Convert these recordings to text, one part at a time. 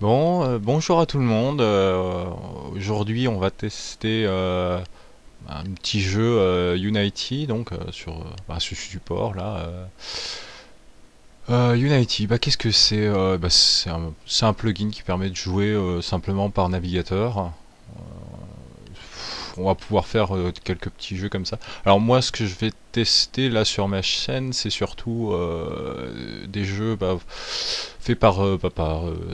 Bonjour à tout le monde. Aujourd'hui, on va tester un petit jeu Unity, donc sur ce support là. Unity, qu'est-ce que c'est c'est un plugin qui permet de jouer simplement par navigateur. On va pouvoir faire quelques petits jeux comme ça. Alors moi, ce que je vais tester là sur ma chaîne, c'est surtout des jeux faits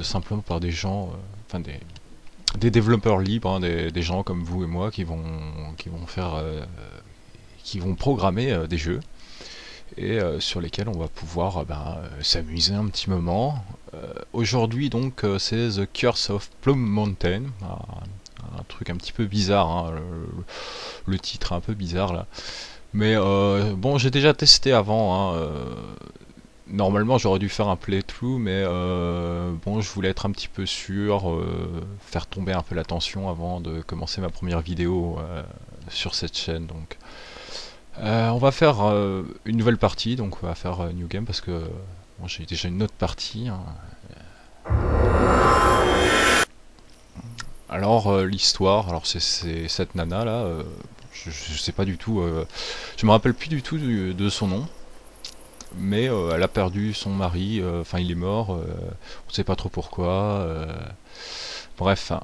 simplement par des gens, enfin des développeurs libres, hein, des gens comme vous et moi qui vont faire, qui vont programmer des jeux et sur lesquels on va pouvoir s'amuser un petit moment. Aujourd'hui donc c'est The Curse of Plum Mountain, un truc un petit peu bizarre, hein, le titre est un peu bizarre là. Mais bon, j'ai déjà testé avant, hein, normalement j'aurais dû faire un playthrough, mais bon, je voulais être un petit peu sûr, faire tomber un peu la tension avant de commencer ma première vidéo sur cette chaîne. Donc on va faire une nouvelle partie, donc on va faire New Game parce que bon, j'ai déjà une autre partie, hein. Alors l'histoire, alors c'est cette nana là, je sais pas du tout, je me rappelle plus du tout de son nom, mais elle a perdu son mari, enfin il est mort, on sait pas trop pourquoi. Bref, hein,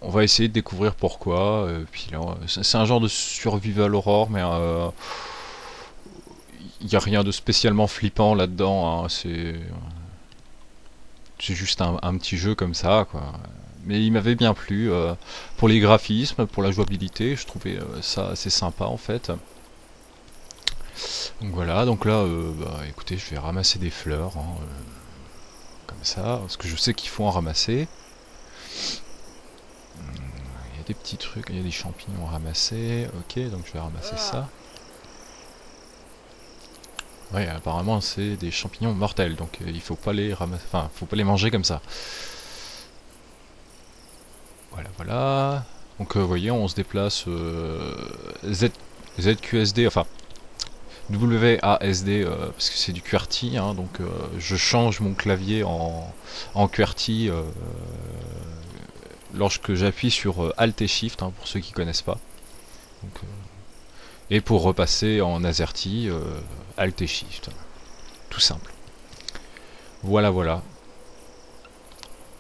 on va essayer de découvrir pourquoi. Puis là, c'est un genre de survival horror, mais il n'y a rien de spécialement flippant là-dedans, hein. C'est juste un petit jeu comme ça, quoi. Mais il m'avait bien plu. Pour les graphismes, pour la jouabilité, je trouvais ça assez sympa en fait. Donc voilà, donc là, écoutez, je vais ramasser des fleurs, hein, comme ça, parce que je sais qu'il faut en ramasser. Il y a des petits trucs, il y a des champignons à ramasser. Ok, donc je vais ramasser ça. Ouais, apparemment c'est des champignons mortels, donc il faut pas les ramasser, enfin, faut pas les manger comme ça. Voilà, voilà. Donc vous voyez, on se déplace ZQSD, enfin WASD, parce que c'est du QWERTY, hein, donc je change mon clavier en QWERTY lorsque j'appuie sur Alt et Shift, hein, pour ceux qui connaissent pas. Donc, et pour repasser en AZERTY, Alt et Shift. Tout simple. Voilà, voilà.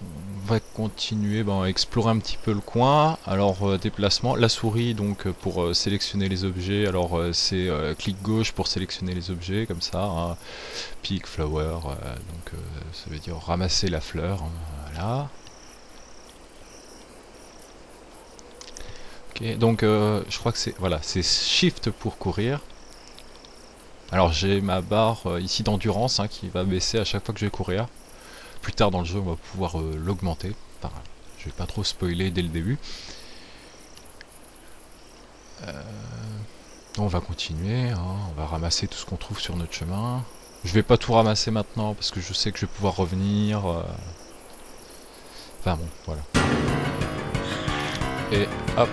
On va continuer à explorer un petit peu le coin. Alors déplacement, la souris donc pour sélectionner les objets, alors c'est clic gauche pour sélectionner les objets comme ça, hein. Pick flower, donc ça veut dire ramasser la fleur, hein, voilà. Ok, donc je crois que c'est voilà, c'est shift pour courir. Alors j'ai ma barre ici d'endurance, hein, qui va baisser à chaque fois que je vais courir. Plus tard dans le jeu on va pouvoir l'augmenter. Enfin, je vais pas trop spoiler dès le début. On va continuer, hein, on va ramasser tout ce qu'on trouve sur notre chemin. Je vais pas tout ramasser maintenant parce que je sais que je vais pouvoir revenir. Enfin bon, voilà. Et hop,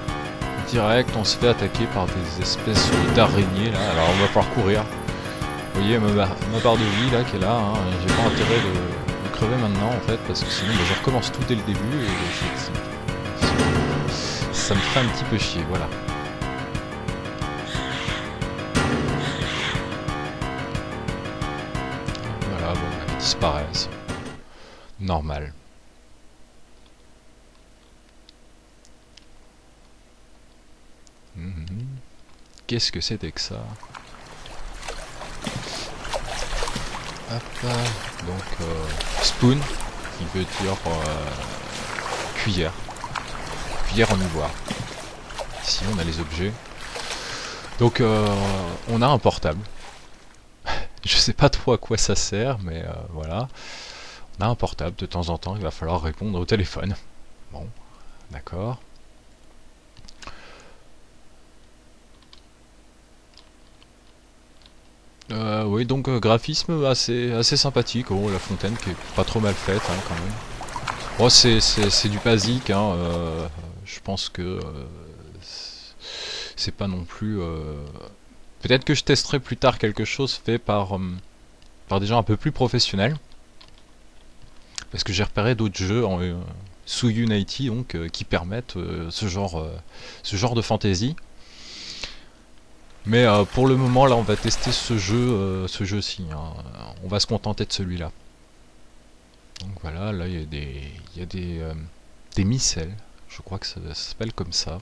direct, on se fait attaquer par des espèces d'araignées là. Alors on va pouvoir courir. Vous voyez ma barre de vie là qui est là, hein. J'ai pas intérêt de crever maintenant en fait parce que sinon je recommence tout dès le début et ça me ferait un petit peu chier, voilà. Voilà, bon, ils disparaissent. Normal. Qu'est-ce que c'était que ça? Hop, donc spoon, qui veut dire cuillère. Cuillère en ivoire. Ici on a les objets. Donc on a un portable. Je sais pas trop à quoi ça sert, mais voilà. On a un portable, de temps en temps il va falloir répondre au téléphone. Bon, d'accord. Oui, donc graphisme assez sympathique. Oh, la fontaine qui est pas trop mal faite, hein, quand même. Bon, c'est du basique, hein, je pense que c'est pas non plus... Peut-être que je testerai plus tard quelque chose fait par des gens un peu plus professionnels. Parce que j'ai repéré d'autres jeux sous Unity donc qui permettent ce genre de fantaisie. Mais pour le moment là on va tester ce jeu-ci, hein. On va se contenter de celui-là. Donc voilà, là il y a des micelles, je crois que ça s'appelle comme ça.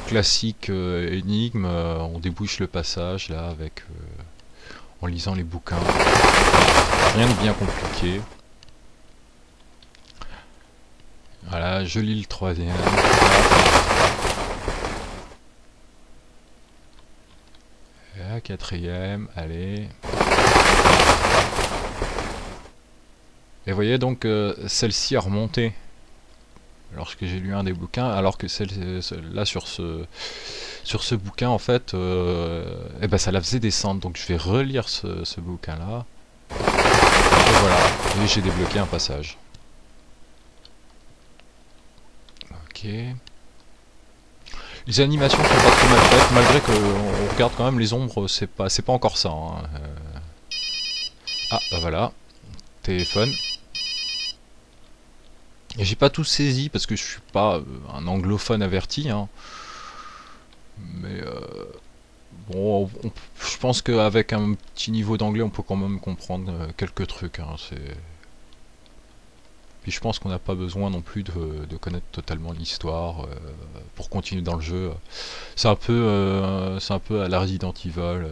Classique énigme, on débouche le passage là avec en lisant les bouquins. Rien de bien compliqué. Voilà, je lis le troisième. Et la quatrième, allez. Et vous voyez donc celle-ci a remonté lorsque j'ai lu un des bouquins, alors que celle-là sur ce bouquin en fait, eh ben, ça la faisait descendre. Donc je vais relire ce bouquin-là. Et voilà, et j'ai débloqué un passage. Ok. Les animations sont pas trop mal faites, malgré qu'on regarde quand même les ombres, c'est pas encore ça. Hein. Ah, bah voilà, téléphone. Et j'ai pas tout saisi parce que je suis pas un anglophone averti, hein. Mais bon, je pense qu'avec un petit niveau d'anglais, on peut quand même comprendre quelques trucs, hein. Puis je pense qu'on n'a pas besoin non plus de connaître totalement l'histoire pour continuer dans le jeu. C'est un peu à la Resident Evil,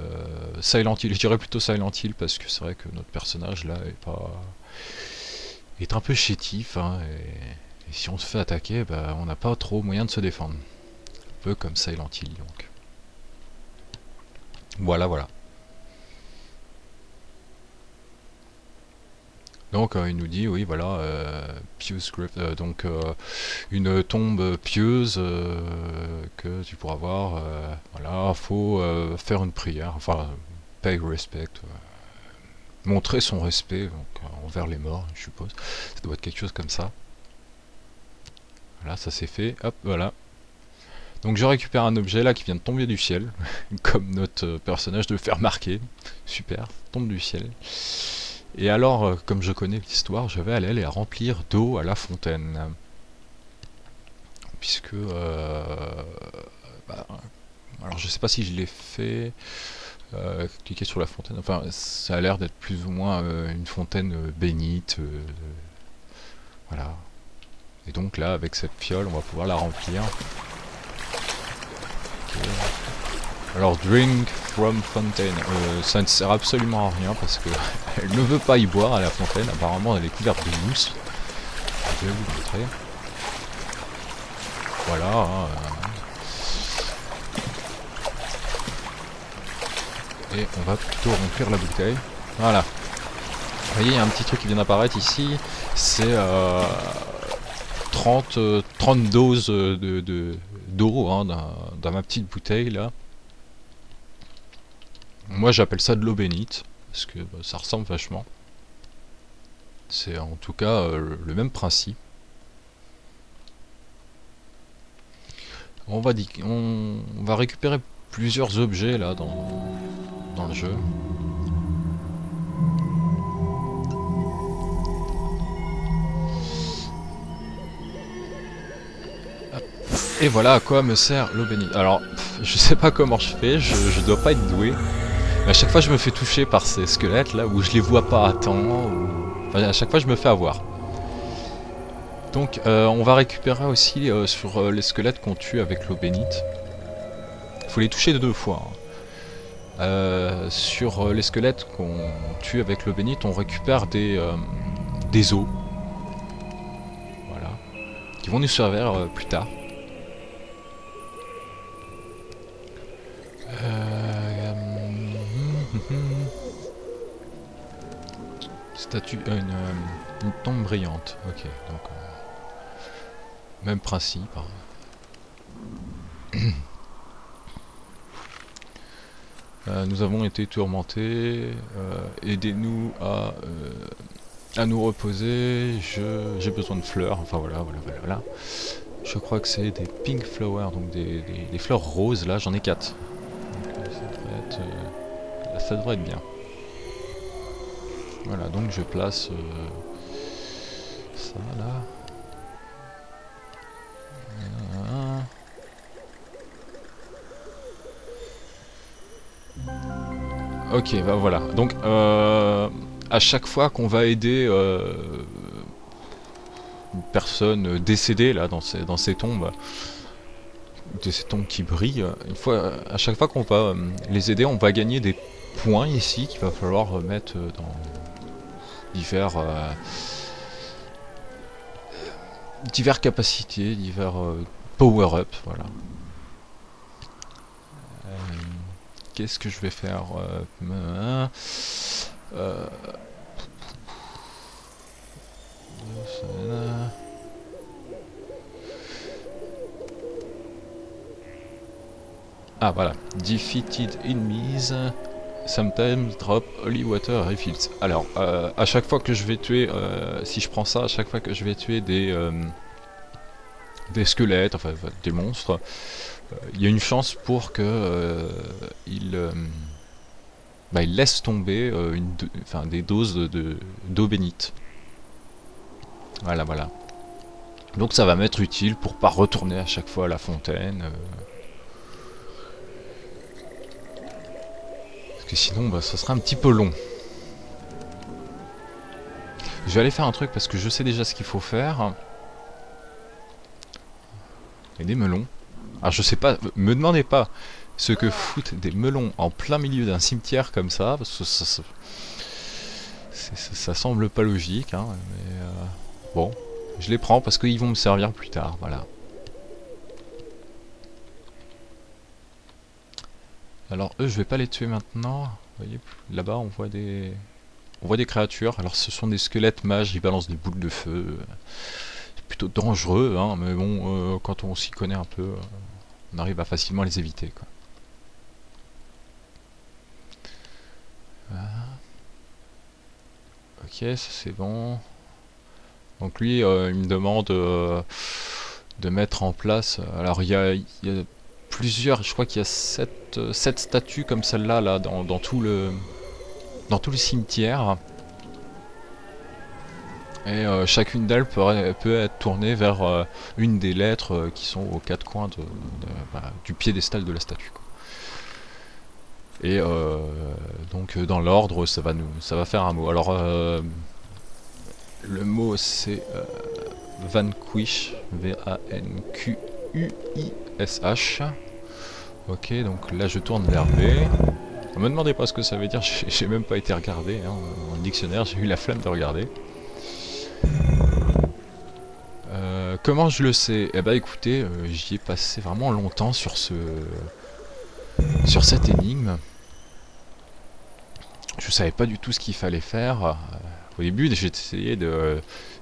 Silent Hill. Je dirais plutôt Silent Hill parce que c'est vrai que notre personnage là est un peu chétif, hein, et si on se fait attaquer, bah, on n'a pas trop moyen de se défendre. Un peu comme Silent Hill donc. Voilà, voilà. Donc il nous dit, oui voilà, pious grave, donc une tombe pieuse que tu pourras voir, voilà, faut faire une prière, enfin, pay respect, montrer son respect donc, envers les morts, je suppose, ça doit être quelque chose comme ça. Voilà, ça c'est fait, hop, voilà. Donc je récupère un objet là qui vient de tomber du ciel, comme notre personnage de le faire marquer, super, tombe du ciel. Et alors, comme je connais l'histoire, je vais aller les remplir d'eau à la fontaine. Puisque... bah, alors je sais pas si je l'ai fait... cliquer sur la fontaine, enfin ça a l'air d'être plus ou moins une fontaine bénite. Voilà. Et donc là, avec cette fiole, on va pouvoir la remplir. Okay. Alors, drink from fountain, ça ne sert absolument à rien parce que elle ne veut pas y boire à la fontaine. Apparemment, elle est couverte de mousse. Je vais vous montrer. Voilà. Hein, et on va plutôt remplir la bouteille. Voilà. Vous voyez, il y a un petit truc qui vient d'apparaître ici. C'est 30 doses d'eau hein, dans ma petite bouteille là. Moi j'appelle ça de l'eau bénite, parce que bah, ça ressemble vachement. C'est en tout cas le même principe. On va récupérer plusieurs objets là dans le jeu. Et voilà à quoi me sert l'eau bénite. Alors, je sais pas comment je fais, je dois pas être doué. Mais à chaque fois je me fais toucher par ces squelettes là où je les vois pas à temps. Enfin, à chaque fois je me fais avoir. Donc on va récupérer aussi sur les squelettes qu'on tue avec l'eau bénite. Il faut les toucher 2 fois. Hein. Sur les squelettes qu'on tue avec l'eau bénite, on récupère des os. Voilà. Qui vont nous servir plus tard. Statue, une tombe brillante. Ok, donc même principe. Nous avons été tourmentés. Aidez-nous à nous reposer. J'ai besoin de fleurs. Enfin voilà. Je crois que c'est des pink flowers, donc des fleurs roses. Là, j'en ai 4. Donc ça devrait être bien. Voilà, donc je place ça là. Ok, bah voilà. Donc à chaque fois qu'on va aider une personne décédée là dans ces tombes, de ces tombes qui brillent, à chaque fois qu'on va les aider, on va gagner des points ici qu'il va falloir mettre dans divers capacités, divers power-up, voilà. Qu'est-ce que je vais faire Ah voilà, defeated enemies sometimes drop holy water refills. Alors, à chaque fois que je vais tuer, si je prends ça, à chaque fois que je vais tuer des squelettes, enfin des monstres, il y a une chance pour que il laisse tomber des doses d'eau bénite. Voilà, voilà. Donc ça va m'être utile pour pas retourner à chaque fois à la fontaine. Parce que sinon, ça sera un petit peu long. Je vais aller faire un truc parce que je sais déjà ce qu'il faut faire. Et des melons. Alors je sais pas, me demandez pas ce que foutent des melons en plein milieu d'un cimetière comme ça, parce que ça semble pas logique, hein, mais bon, je les prends parce qu'ils vont me servir plus tard, voilà. Alors eux, je vais pas les tuer maintenant. Vous voyez, là-bas, on voit des créatures. Alors ce sont des squelettes mages, ils balancent des boules de feu. C'est plutôt dangereux, hein, mais bon, quand on s'y connaît un peu, on arrive à facilement les éviter, quoi. Voilà. Ok, ça c'est bon. Donc lui, il me demande de mettre en place. Alors il y a plusieurs, je crois qu'il y a 7 statues comme celle-là là, dans tout le cimetière. Et chacune d'elles peut être tournée vers une des lettres qui sont aux 4 coins du piédestal de la statue, quoi. Et donc dans l'ordre, ça va faire un mot. Alors le mot c'est Vanquish, V-A-N-Q-U-I-S-H. Ok, donc là je tourne vers B. Ne me demandez pas ce que ça veut dire, j'ai même pas été regardé, hein, dans le dictionnaire, j'ai eu la flemme de regarder. Comment je le sais? Eh bah écoutez, j'y ai passé vraiment longtemps sur cette énigme. Je savais pas du tout ce qu'il fallait faire. Au début, j'ai essayé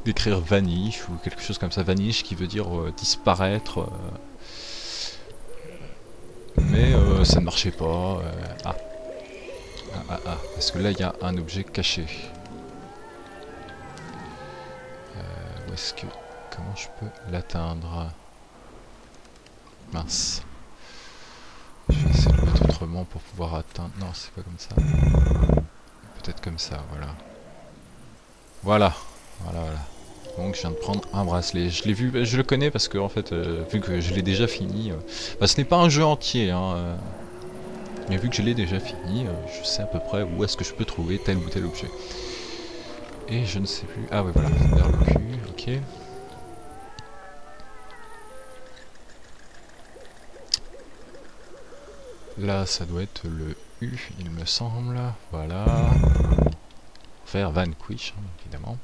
d'écrire vanish ou quelque chose comme ça, vanish qui veut dire disparaître. Mais ça ne marchait pas. Parce que là il y a un objet caché. Où est-ce que... Comment je peux l'atteindre? Mince. Je vais essayer de le mettre autrement pour pouvoir atteindre... Non, c'est pas comme ça. Peut-être comme ça, voilà. Voilà. Donc je viens de prendre un bracelet. Je l'ai vu, je le connais parce que en fait, vu que je l'ai déjà fini... ce n'est pas un jeu entier, hein. Mais vu que je l'ai déjà fini, je sais à peu près où est-ce que je peux trouver tel ou tel objet. Et je ne sais plus... Ah ouais, voilà, vers le cul, ok. Là, ça doit être le U, il me semble. Voilà. Faire Vanquish, hein, évidemment.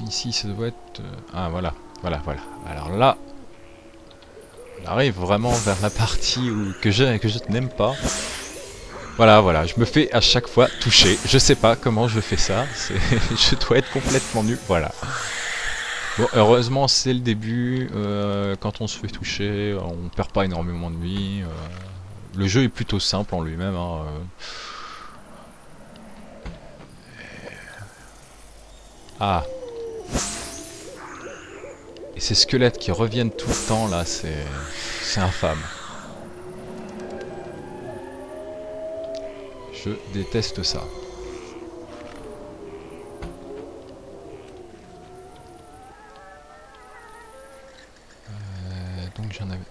Ici, ça doit être... Ah, voilà. Alors là, on arrive vraiment vers la partie que je n'aime pas. Voilà, je me fais à chaque fois toucher. Je sais pas comment je fais ça. Je dois être complètement nul. Voilà. Bon, heureusement, c'est le début. Quand on se fait toucher, on perd pas énormément de vie. Le jeu est plutôt simple en lui-même, hein. Ah. Et ces squelettes qui reviennent tout le temps là, c'est infâme. Je déteste ça.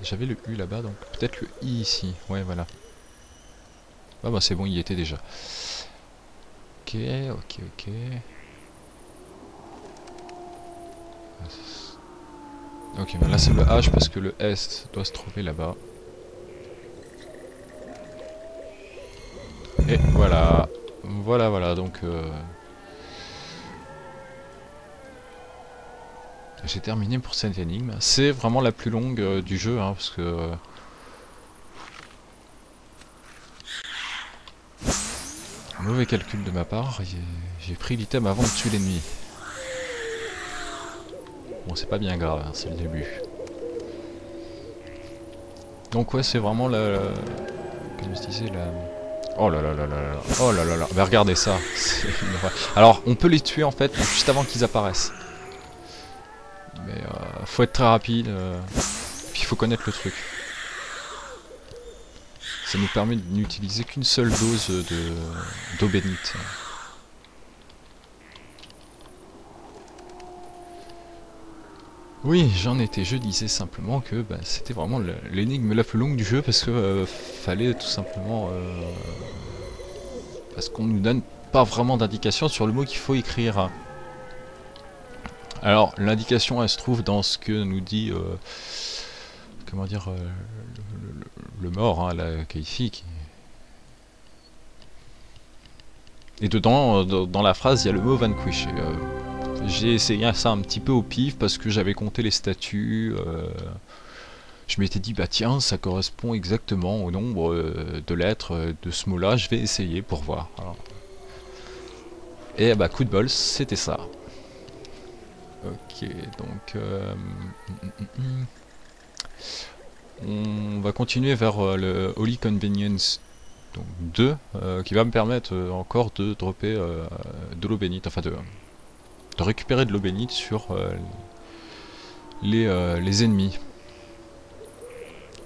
J'avais le U là-bas, donc peut-être le I ici. Ouais, voilà. Ah bah c'est bon, il y était déjà. Ok, ok, ok. Ok, bah là c'est le H parce que le S doit se trouver là-bas. Et voilà. Voilà, voilà, donc... j'ai terminé pour cette énigme. C'est vraiment la plus longue du jeu, hein, parce que... mauvais calcul de ma part, j'ai pris l'item avant de tuer l'ennemi. Bon, c'est pas bien grave, hein, c'est le début. Donc ouais, c'est vraiment comme je disais, la... Oh là là là là là, oh là là là, mais regardez ça, c'est une horreur. Alors, on peut les tuer en fait juste avant qu'ils apparaissent. Mais faut être très rapide, puis il faut connaître le truc. Ça nous permet de n'utiliser qu'une seule dose d'eau bénite. Oui, j'en étais, je disais simplement que bah, c'était vraiment l'énigme la plus longue du jeu parce que fallait tout simplement... parce qu'on nous donne pas vraiment d'indication sur le mot qu'il faut écrire. Alors, l'indication, elle se trouve dans ce que nous dit... comment dire... le mort, hein, la Keifi. Et dedans, dans la phrase, il y a le mot vanquish. J'ai essayé ça un petit peu au pif parce que j'avais compté les statues. Je m'étais dit, bah tiens, ça correspond exactement au nombre de lettres de ce mot-là. Je vais essayer pour voir. Alors. Et bah, coup de bol, c'était ça. Ok, donc... on va continuer vers le Holy Convenience donc 2, qui va me permettre encore de dropper de l'eau bénite, enfin de récupérer de l'eau bénite sur les ennemis.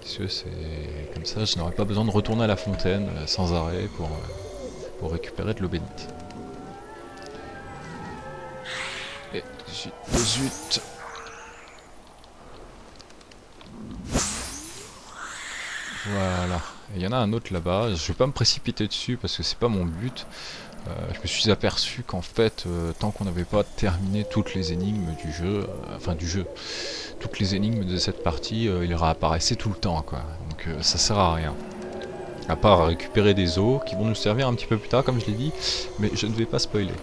Parce que c'est comme ça, je n'aurai pas besoin de retourner à la fontaine sans arrêt pour récupérer de l'eau bénite. Et 18. Voilà. Il y en a un autre là-bas. Je vais pas me précipiter dessus parce que c'est pas mon but. Je me suis aperçu qu'en fait, tant qu'on n'avait pas terminé toutes les énigmes du jeu, toutes les énigmes de cette partie, il réapparaissait tout le temps, quoi. Donc ça sert à rien. À part récupérer des os qui vont nous servir un petit peu plus tard, comme je l'ai dit, mais je ne vais pas spoiler.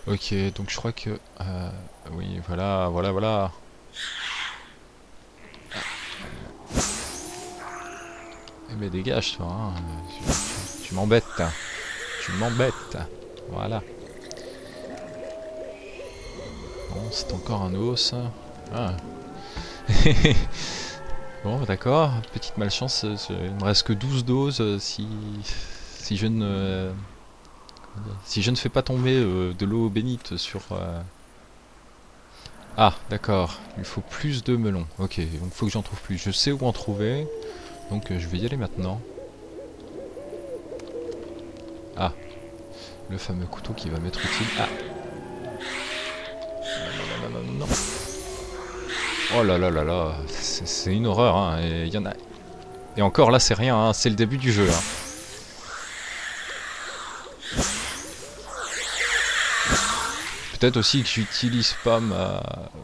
Ok, donc je crois que... oui, voilà, voilà, voilà. Eh ben dégage toi, hein. Tu m'embêtes. Tu m'embêtes. Voilà. Bon, c'est encore un os. Ah. Bon, d'accord. Petite malchance. Il me reste que 12 doses si je ne... si je ne fais pas tomber de l'eau bénite sur... Ah, d'accord. Il faut plus de melons. Ok, donc il faut que j'en trouve plus. Je sais où en trouver. Donc je vais y aller maintenant. Ah, le fameux couteau qui va m'être utile. Ah. Non, non, non, non, non. Oh là là là là, c'est une horreur, hein. Et il y en a... Et encore là c'est rien, hein. C'est le début du jeu. Hein. Peut-être aussi que j'utilise pas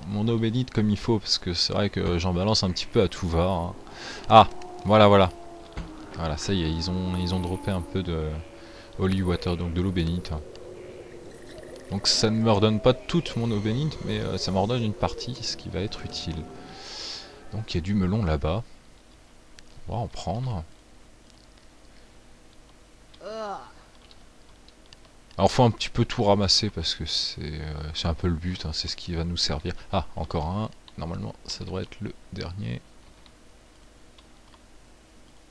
mon eau bénite comme il faut, parce que c'est vrai que j'en balance un petit peu à tout va. Hein. Ah, voilà, voilà. Voilà, ça y est, ils ont droppé un peu de holy water, donc de l'eau bénite. Donc ça ne me redonne pas toute mon eau bénite, mais ça me redonne une partie, ce qui va être utile. Donc il y a du melon là-bas. On va en prendre. Alors faut un petit peu tout ramasser parce que c'est un peu le but, hein, c'est ce qui va nous servir. Ah, encore un. Normalement ça devrait être le dernier.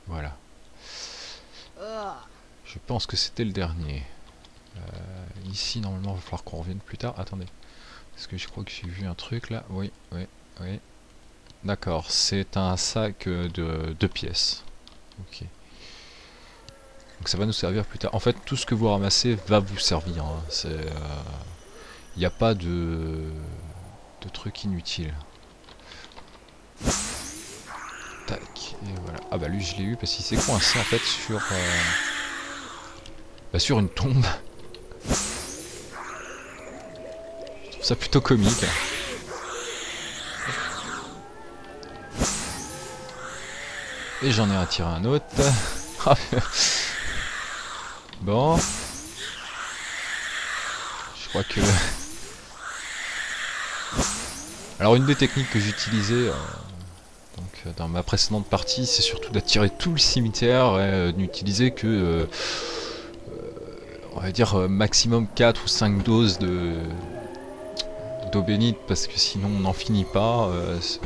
Voilà. Je pense que c'était le dernier. Ici normalement il va falloir qu'on revienne plus tard. Attendez. Parce que je crois que j'ai vu un truc là. Oui, oui, oui. D'accord, c'est un sac de 2 pièces. Ok. Donc ça va nous servir plus tard. En fait, tout ce que vous ramassez va vous servir. Hein. Il n'y a pas de trucs inutiles. Tac, et voilà. Ah bah lui je l'ai eu parce qu'il s'est coincé en fait sur une tombe. Je trouve ça plutôt comique. Et j'en ai attiré un autre. Bon. Je crois que... Alors une des techniques que j'utilisais dans ma précédente partie, c'est surtout d'attirer tout le cimetière et n'utiliser que, on va dire, maximum 4 ou 5 doses d'eau bénite, parce que sinon on n'en finit pas,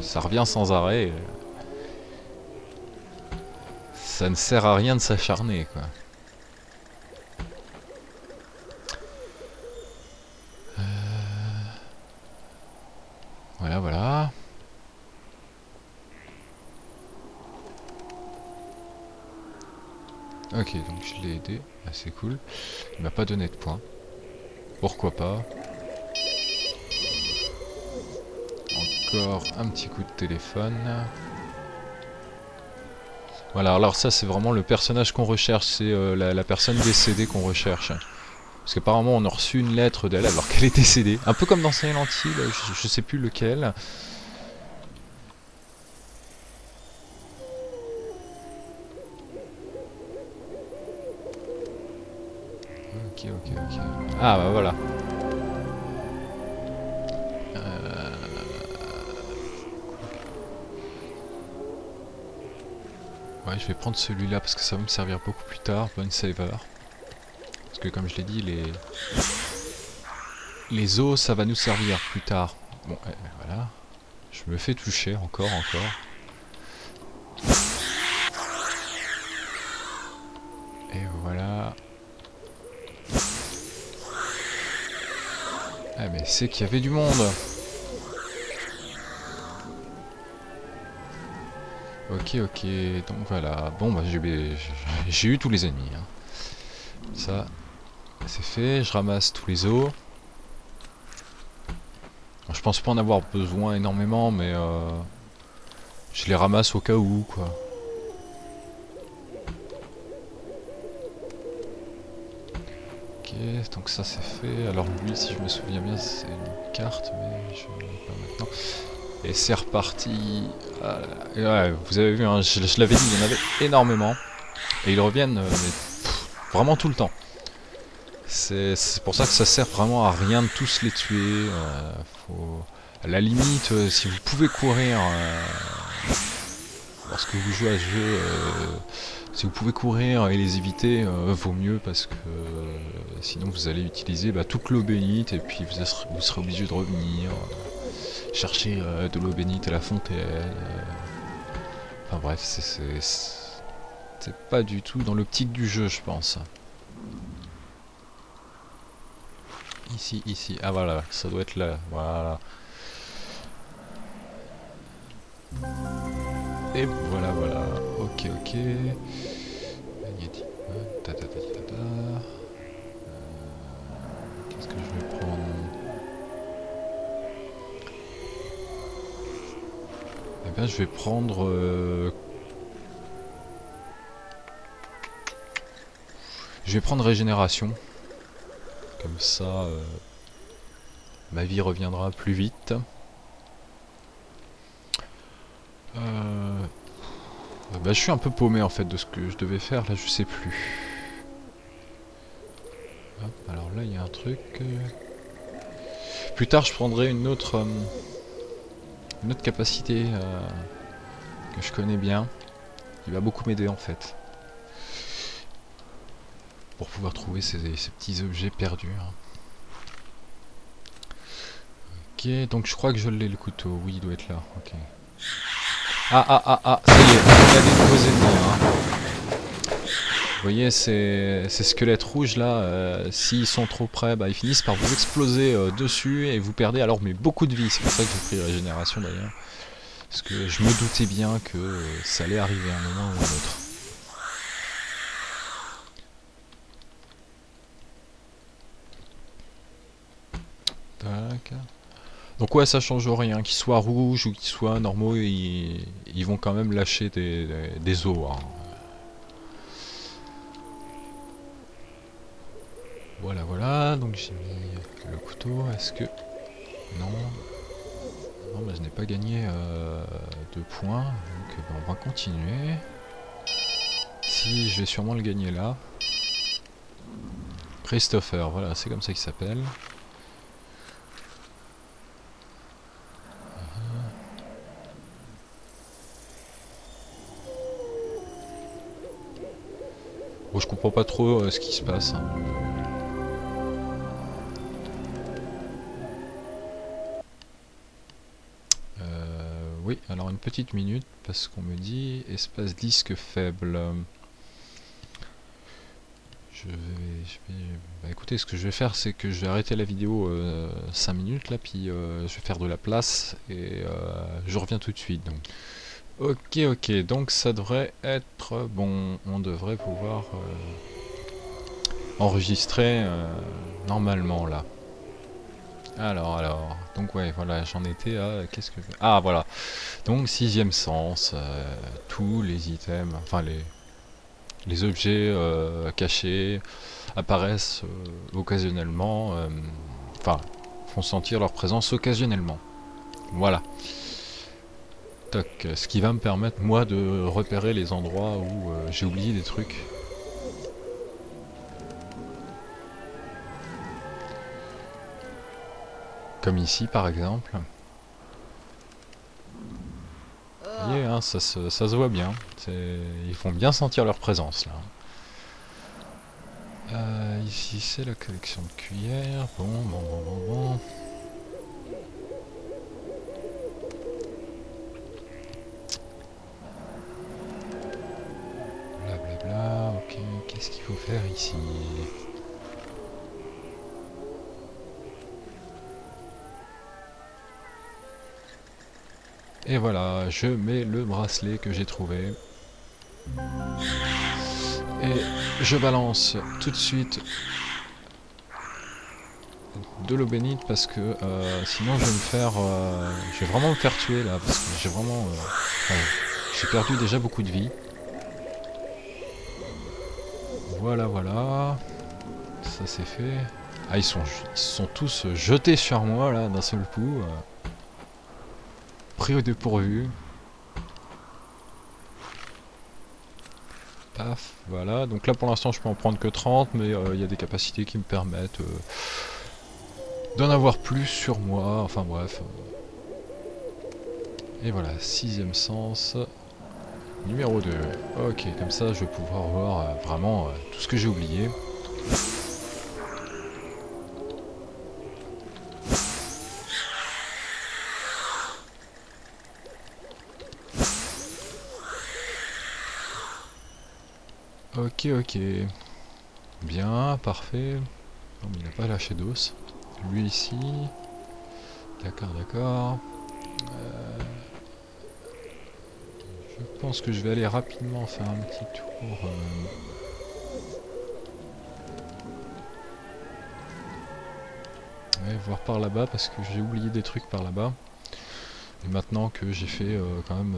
ça revient sans arrêt. Ça ne sert à rien de s'acharner, quoi. Voilà, voilà. Ok, donc je l'ai aidé, ah, c'est cool. Il m'a pas donné de points. Pourquoi pas. Encore un petit coup de téléphone. Voilà, alors ça c'est vraiment le personnage qu'on recherche, c'est la personne décédée qu'on recherche. Parce qu'apparemment on a reçu une lettre d'elle alors qu'elle est décédée. Un peu comme dans Silent Hill, je sais plus lequel. Ok. Ah bah voilà. Ouais, je vais prendre celui-là parce que ça va me servir beaucoup plus tard, Bone Saver. Parce que comme je l'ai dit, les os, ça va nous servir plus tard. Bon, voilà. Je me fais toucher encore. Et voilà. Ah mais c'est qu'il y avait du monde. Ok, donc voilà. Bon bah j'ai eu tous les ennemis. Hein. Ça, c'est fait. Je ramasse tous les os. Je pense pas en avoir besoin énormément, mais je les ramasse au cas où, quoi. Ok, donc ça c'est fait. Alors lui, si je me souviens bien, c'est une carte, mais je ne l'ai pas maintenant. Et c'est reparti. Et ouais, vous avez vu, hein, je l'avais dit, il y en avait énormément. Et ils reviennent vraiment tout le temps. C'est pour ça que ça sert vraiment à rien de tous les tuer. À la limite, si vous pouvez courir lorsque vous jouez à ce jeu, si vous pouvez courir et les éviter, vaut mieux parce que sinon vous allez utiliser toute l'eau bénite et puis vous serez obligé de revenir chercher de l'eau bénite à la fontaine. Enfin bref, c'est pas du tout dans l'optique du jeu, je pense. Ici, ah voilà, ça doit être là, voilà. Et voilà, ok. Qu'est-ce que je vais prendre? Eh bien, je vais prendre... Je vais prendre régénération. Comme ça, ma vie reviendra plus vite. Je suis un peu paumé en fait de ce que je devais faire, là je sais plus. Hop, alors là il y a un truc. Plus tard je prendrai une autre capacité que je connais bien, qui va beaucoup m'aider en fait. Pour pouvoir trouver ces petits objets perdus. Hein. Ok, donc je crois que je l'ai le couteau, oui il doit être là, ok. Ah, ça y est, il y a des nouveaux ennemis. Hein. Vous voyez ces squelettes rouges là, s'ils sont trop près, ils finissent par vous exploser dessus et vous perdez alors mais beaucoup de vie. C'est pour ça que j'ai pris régénération d'ailleurs. Parce que je me doutais bien que ça allait arriver à un moment ou à un autre. 5. Donc ouais, ça change rien, qu'ils soient rouges ou qu'ils soient normaux, ils vont quand même lâcher des os. Hein. Voilà, voilà, donc j'ai mis le couteau, est-ce que... Non. Non, mais je n'ai pas gagné de points, donc on va continuer. Si, je vais sûrement le gagner là. Christopher, voilà, c'est comme ça qu'il s'appelle. Bon, je comprends pas trop ce qui se passe. Hein. Oui, alors une petite minute, parce qu'on me dit espace disque faible. Bah, écoutez, ce que je vais faire, c'est que je vais arrêter la vidéo 5 minutes là, puis je vais faire de la place et je reviens tout de suite. Donc. Ok, donc ça devrait être bon. On devrait pouvoir enregistrer normalement là. Alors, donc ouais, voilà, j'en étais à... Qu'est-ce que... Ah, voilà. Donc, sixième sens, tous les items, enfin les objets cachés apparaissent occasionnellement, enfin, font sentir leur présence occasionnellement. Voilà. Toc, ce qui va me permettre, moi, de repérer les endroits où j'ai oublié des trucs. Comme ici, par exemple. Vous voyez, hein, ça se voit bien. Ils font bien sentir leur présence, là. Ici, c'est la collection de cuillères. Bon. Blablabla, ok. Qu'est-ce qu'il faut faire ici? Et voilà, je mets le bracelet que j'ai trouvé. Et je balance tout de suite de l'eau bénite parce que sinon je vais me faire... je vais vraiment me faire tuer là parce que j'ai vraiment... j'ai perdu déjà beaucoup de vie. Voilà. Ça c'est fait. Ah, ils sont tous jetés sur moi là d'un seul coup. Pris au dépourvu. Paf, voilà. Donc là pour l'instant je peux en prendre que 30, mais il y a des capacités qui me permettent d'en avoir plus sur moi. Enfin bref. Et voilà, sixième sens. Numéro 2. Ok, comme ça je vais pouvoir voir vraiment tout ce que j'ai oublié. Ok. Bien, parfait. Non, mais il n'a pas lâché d'os. Lui ici. D'accord. Je pense que je vais aller rapidement faire un petit tour. Ouais, voir par là-bas parce que j'ai oublié des trucs par là-bas. Et maintenant que j'ai fait quand même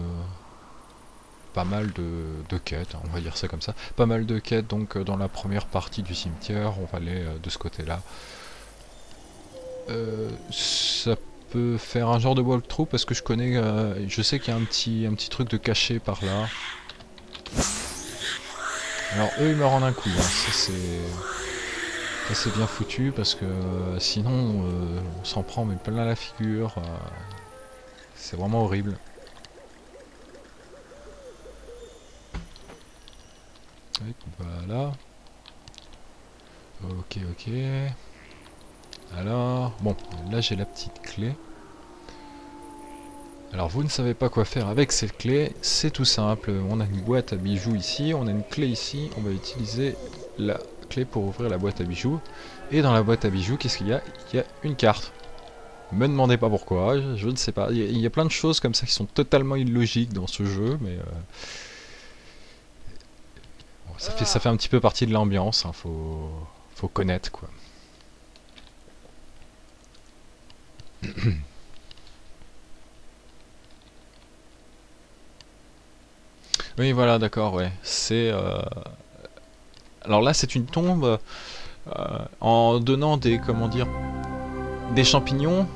pas mal de quêtes, on va dire ça comme ça. Pas mal de quêtes donc dans la première partie du cimetière, on va aller de ce côté-là. Ça peut faire un genre de walkthrough parce que je connais, je sais qu'il y a un petit truc de caché par là. Alors eux ils meurent en un coup, hein. Ça c'est bien foutu parce que sinon on s'en prend mais plein la figure. C'est vraiment horrible. Voilà. Ok. Alors, bon, là j'ai la petite clé. Alors vous ne savez pas quoi faire avec cette clé, c'est tout simple. On a une boîte à bijoux ici, on a une clé ici, on va utiliser la clé pour ouvrir la boîte à bijoux. Et dans la boîte à bijoux, qu'est-ce qu'il y a? Il y a une carte. Me demandez pas pourquoi, je ne sais pas. Il y a plein de choses comme ça qui sont totalement illogiques dans ce jeu, mais... bon, ça fait un petit peu partie de l'ambiance, hein, faut connaître quoi. Oui, voilà, d'accord, ouais. C'est... Alors là, c'est une tombe en donnant des... Comment dire? Des champignons.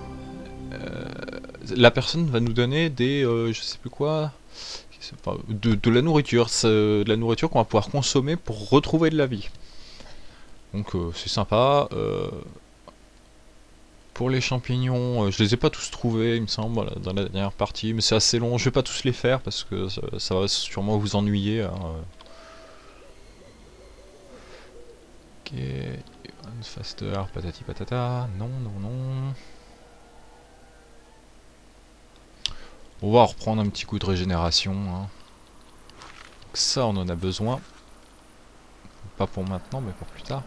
La personne va nous donner des... je sais plus quoi... Enfin, de la nourriture. De la nourriture qu'on va pouvoir consommer pour retrouver de la vie. Donc c'est sympa. Pour les champignons, je les ai pas tous trouvés, il me semble, voilà, dans la dernière partie, mais c'est assez long. Je vais pas tous les faire parce que ça va sûrement vous ennuyer, hein. Ok, one faster, patati patata. Non, non, non. On va reprendre un petit coup de régénération, hein. Donc ça, on en a besoin. Pas pour maintenant, mais pour plus tard.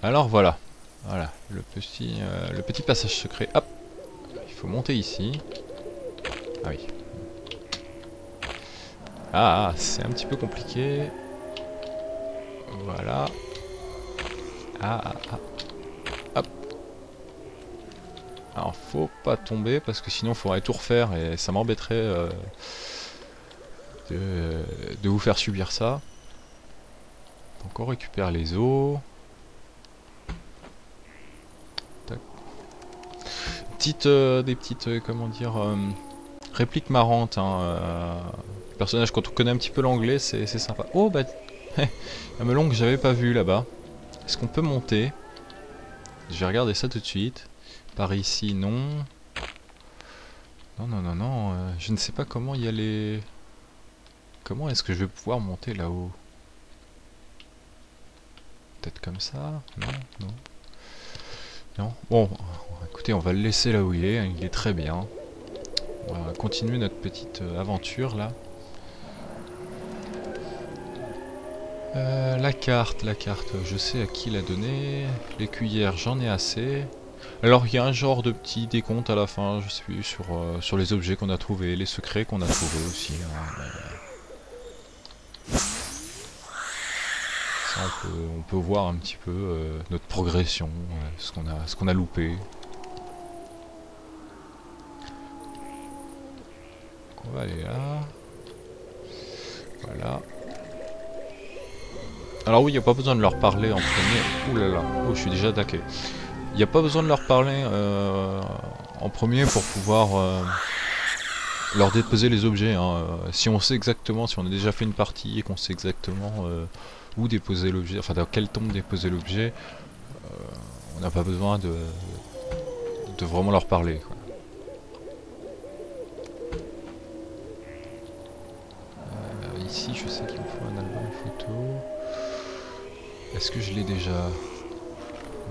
Alors voilà. Voilà, le petit passage secret. Hop, il faut monter ici. Ah oui. Ah, c'est un petit peu compliqué. Voilà. Ah. Hop. Alors, faut pas tomber parce que sinon, il faudrait tout refaire et ça m'embêterait de vous faire subir ça. Donc, on récupère les os. Des petites, comment dire, répliques marrantes, hein, personnage, quand on connaît un petit peu l'anglais, c'est sympa. Oh bah, un melon que j'avais pas vu là-bas. Est-ce qu'on peut monter? Je vais regarder ça tout de suite. Par ici, non. Non, je ne sais pas comment y aller. Comment est-ce que je vais pouvoir monter là-haut? Peut-être comme ça? Non. Non. Bon, écoutez, on va le laisser là où il est très bien. On va continuer notre petite aventure là. La carte, je sais à qui la donner. Les cuillères, j'en ai assez. Alors il y a un genre de petit décompte à la fin, je sais plus, sur les objets qu'on a trouvés, les secrets qu'on a trouvés aussi, hein. Ça, on peut voir un petit peu notre progression, ce qu'on a loupé. Donc on va aller là. Voilà. Alors oui, il n'y a pas besoin de leur parler en premier. Ouh là là, oh, je suis déjà attaqué. Il n'y a pas besoin de leur parler en premier pour pouvoir leur déposer les objets, hein. Si on sait exactement, si on a déjà fait une partie et qu'on sait exactement où déposer l'objet, enfin dans quelle tombe déposer l'objet, on n'a pas besoin de vraiment leur parler, quoi. Ici, je sais qu'il me faut un album photo. Est-ce que je l'ai déjà?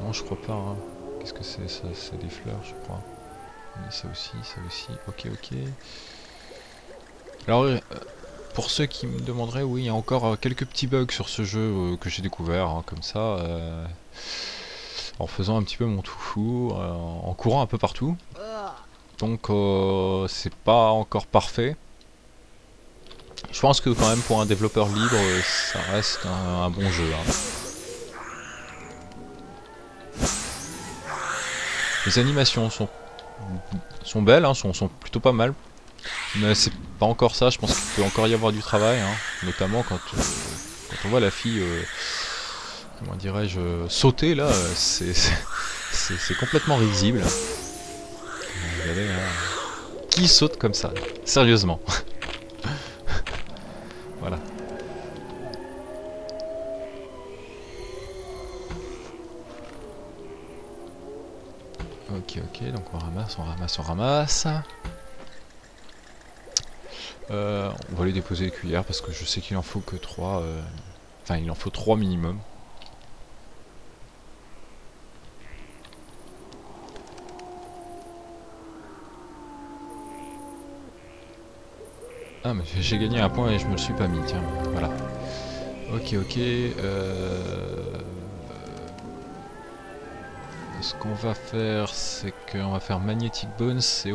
Non, je crois pas, hein. Qu'est-ce que c'est ça? C'est des fleurs, je crois. Oui, ça aussi. Ok. Alors, pour ceux qui me demanderaient, oui, il y a encore quelques petits bugs sur ce jeu que j'ai découvert, hein, comme ça, en faisant un petit peu mon tout fou, en courant un peu partout. Donc, c'est pas encore parfait. Je pense que quand même pour un développeur libre, ça reste un bon jeu, hein. Les animations sont belles, hein, sont plutôt pas mal. Mais c'est pas encore ça, je pense qu'il peut encore y avoir du travail, hein, notamment quand on voit la fille, comment dirais-je, sauter là, c'est complètement risible. Regardez, hein. Qui saute comme ça? Sérieusement. Voilà. Ok, donc on ramasse. On va aller déposer les cuillères parce que je sais qu'il en faut que 3. Enfin, il en faut 3 minimum. Ah, mais j'ai gagné un point et je me le suis pas mis, tiens, voilà. Ok. Ce qu'on va faire, c'est qu'on va faire Magnetic Bones et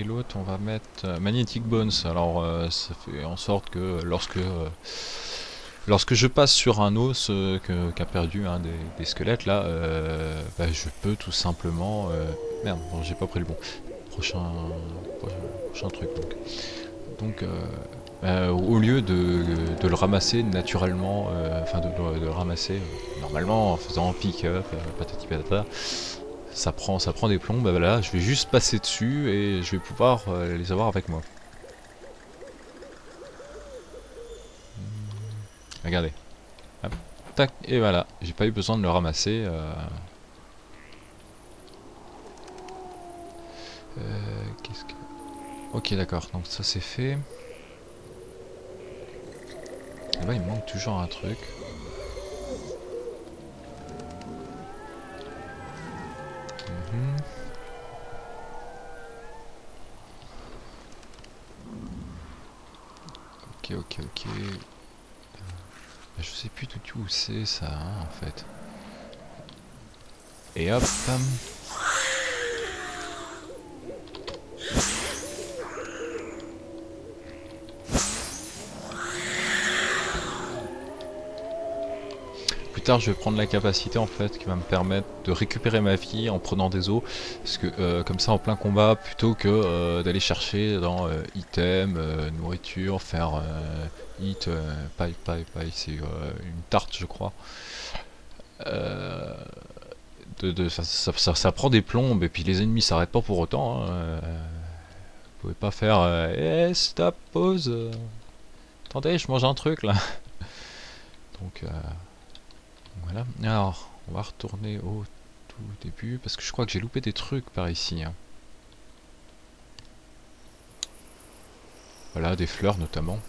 l'autre on va mettre Magnetic Bones. Alors ça fait en sorte que lorsque je passe sur un os qu'a perdu un des squelettes là, bah, je peux tout simplement Merde, bon, j'ai pas pris le bon. Prochain, prochain truc donc au lieu de le ramasser naturellement, enfin de le ramasser normalement en faisant pick-up, patati patata, ça prend des plombs, bah voilà, je vais juste passer dessus et je vais pouvoir les avoir avec moi. Regardez, hop, tac, et voilà, j'ai pas eu besoin de le ramasser. Qu'est-ce que... Ok, d'accord, donc ça c'est fait. Et là il me manque toujours un truc. Ok, ok, ok. Je sais plus du tout où c'est ça, hein, en fait. Et hop. Plus tard, je vais prendre la capacité en fait qui va me permettre de récupérer ma vie en prenant des os, parce que comme ça en plein combat, plutôt que d'aller chercher dans item, nourriture, faire hit, paille, c'est une tarte je crois. Ça prend des plombes et puis les ennemis s'arrêtent pas pour autant. Hein, vous pouvez pas faire stop, pause. Attendez, je mange un truc là. Donc voilà. Alors, on va retourner au tout début parce que je crois que j'ai loupé des trucs par ici. Hein. Voilà, des fleurs notamment.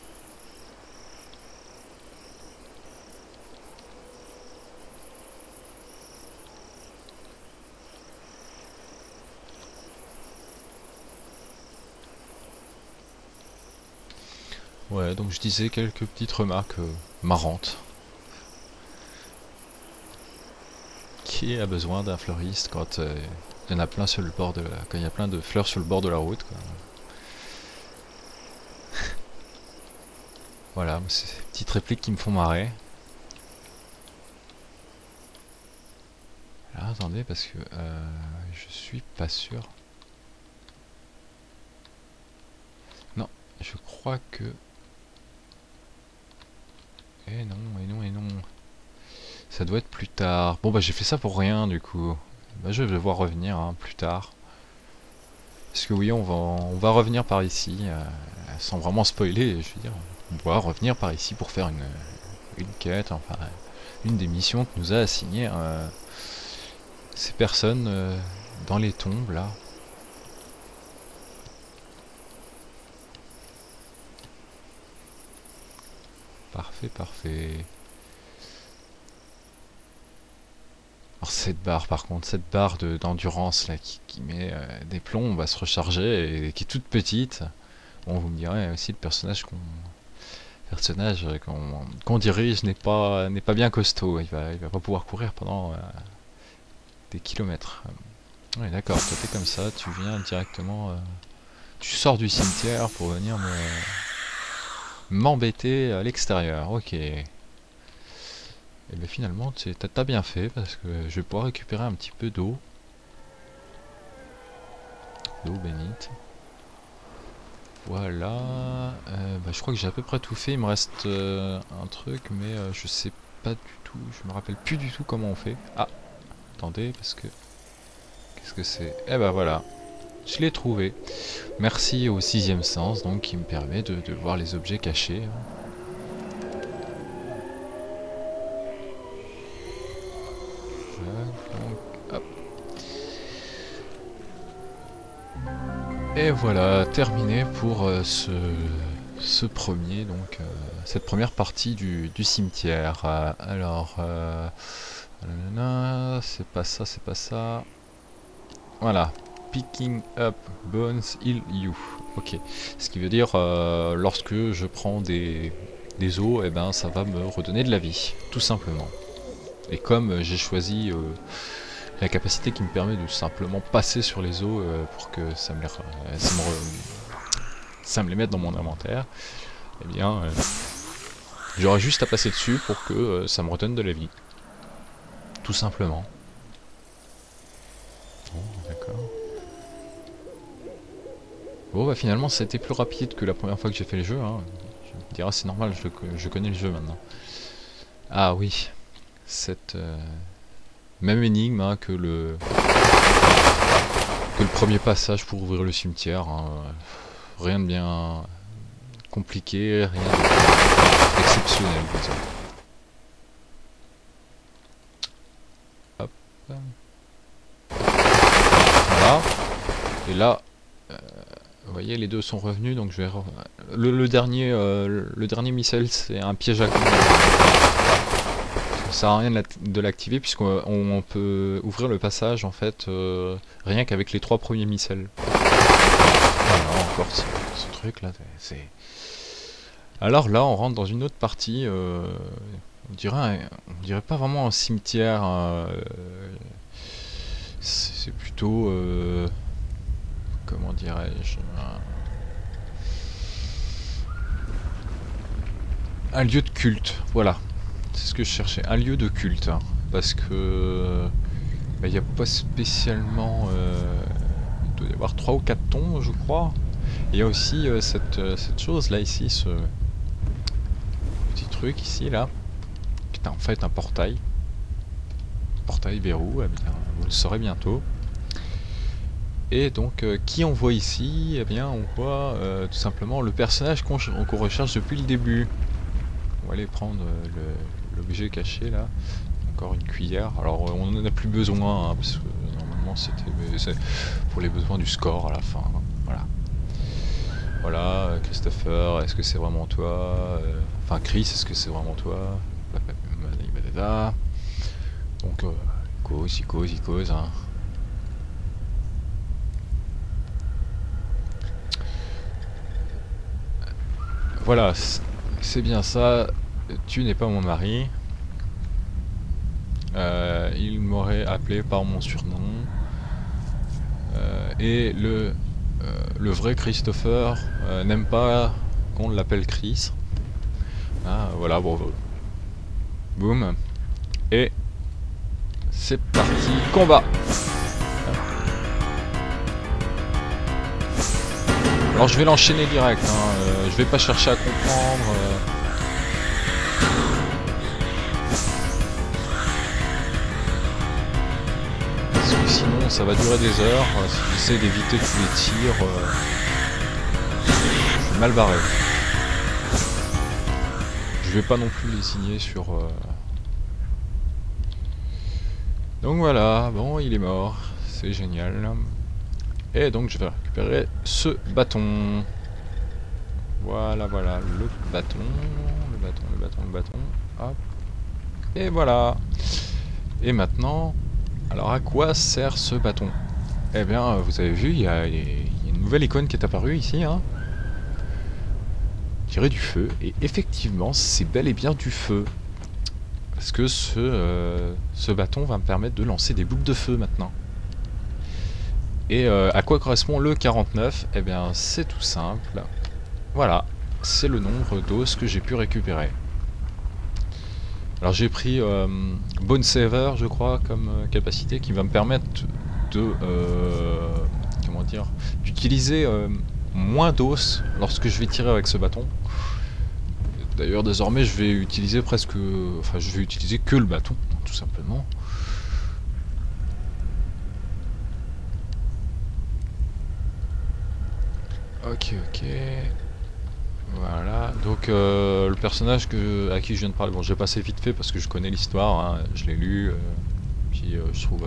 Ouais, donc je disais quelques petites remarques marrantes. Qui a besoin d'un fleuriste quand il y en a plein sur le bord de quand il y a plein de fleurs sur le bord de la route, quoi. Voilà, c'est ces petites répliques qui me font marrer. Alors, attendez, parce que je suis pas sûr. Non, je crois que... Eh non, et non, et non. Ça doit être plus tard. Bon bah j'ai fait ça pour rien du coup. Bah je vais devoir revenir hein, plus tard. Parce que oui, on va revenir par ici, sans vraiment spoiler, je veux dire. On va revenir par ici pour faire une quête, enfin une des missions que nous a assigné ces personnes dans les tombes là. Parfait, parfait. Alors cette barre par contre, cette barre d'endurance là qui met des plombs, on va se recharger et qui est toute petite. Bon vous me direz aussi le personnage qu'on dirige n'est pas bien costaud, il va pas pouvoir courir pendant des kilomètres. Oui d'accord, toi t'es comme ça, tu viens directement, tu sors du cimetière pour venir m'embêter à l'extérieur, ok. Et bien finalement t'as bien fait parce que je vais pouvoir récupérer un petit peu d'eau. D'eau bénite. Voilà, bah, je crois que j'ai à peu près tout fait, il me reste un truc mais je sais pas du tout, je me rappelle plus du tout comment on fait. Ah, attendez parce que... Qu'est-ce que c'est? Eh ben voilà, je l'ai trouvé. Merci au sixième sens donc qui me permet de voir les objets cachés. Donc, hop. Et voilà, terminé pour ce premier, donc cette première partie du cimetière. Alors, c'est pas ça, c'est pas ça. Voilà, picking up bones heal you. Ok, ce qui veut dire lorsque je prends des os, et ben ça va me redonner de la vie, tout simplement. Et comme j'ai choisi la capacité qui me permet de simplement passer sur les os pour que ça me les mette dans mon inventaire, eh bien j'aurai juste à passer dessus pour que ça me redonne de la vie. Tout simplement. Bon, d'accord. Bon bah finalement c'était plus rapide que la première fois que j'ai fait le jeu, hein. Je me dirais c'est normal, je connais le jeu maintenant. Ah oui, cette même énigme hein, que le premier passage pour ouvrir le cimetière. Hein. Rien de bien compliqué, rien d'exceptionnel, disons. Hop. Voilà. Et là, vous voyez, les deux sont revenus, donc je vais... Le dernier missile, c'est un piège à con. Ça sert à rien de l'activer, puisqu'on peut ouvrir le passage, en fait, rien qu'avec les 3 premiers missiles. Voilà, encore ce truc là, c'est... Alors là, on rentre dans une autre partie, on dirait pas vraiment un cimetière, c'est plutôt... comment dirais-je, un lieu de culte, voilà, c'est ce que je cherchais, un lieu de culte, hein, parce que il n'y a pas spécialement, il doit y avoir 3 ou 4 tombes je crois, il y a aussi cette chose là ici, ce petit truc ici là, qui est en fait un portail verrou, eh bien, vous le saurez bientôt. Et donc, qui on voit ici? Eh bien, on voit tout simplement le personnage qu'on recherche depuis le début. On va aller prendre l'objet caché là. Encore une cuillère. Alors, on n'en a plus besoin, hein, parce que normalement c'était pour les besoins du score à la fin. Hein. Voilà. Voilà, Christopher, est-ce que c'est vraiment toi? Enfin, Chris, est-ce que c'est vraiment toi? Donc, il cause, hein. Voilà, c'est bien ça, tu n'es pas mon mari. Il m'aurait appelé par mon surnom. Et le vrai Christopher n'aime pas qu'on l'appelle Chris. Ah, voilà, bon. Boum. Et c'est parti, combat. Alors je vais l'enchaîner direct, hein. Je vais pas chercher à comprendre. Parce que sinon ça va durer des heures. Si j'essaie d'éviter tous les tirs, je suis mal barré. Je vais pas non plus les signer sur... Donc voilà, bon il est mort, c'est génial. Et donc je vais récupérer ce bâton. Voilà, le bâton, le bâton, hop. Et voilà. Et maintenant, alors à quoi sert ce bâton? Eh bien, vous avez vu, il y a une nouvelle icône qui est apparue ici, hein. Tirer du feu, et effectivement, c'est bel et bien du feu. Parce que ce bâton va me permettre de lancer des boucles de feu maintenant. Et à quoi correspond le 49? Eh bien, c'est tout simple. Voilà, c'est le nombre d'os que j'ai pu récupérer. Alors j'ai pris Bone Saver, je crois, comme capacité, qui va me permettre de... comment dire, d'utiliser moins d'os lorsque je vais tirer avec ce bâton. D'ailleurs, désormais, je vais utiliser presque... Enfin, je vais utiliser que le bâton, tout simplement. Ok. Voilà, donc le personnage à qui je viens de parler, bon j'ai passé vite fait parce que je connais l'histoire, hein, je l'ai lu, puis je trouve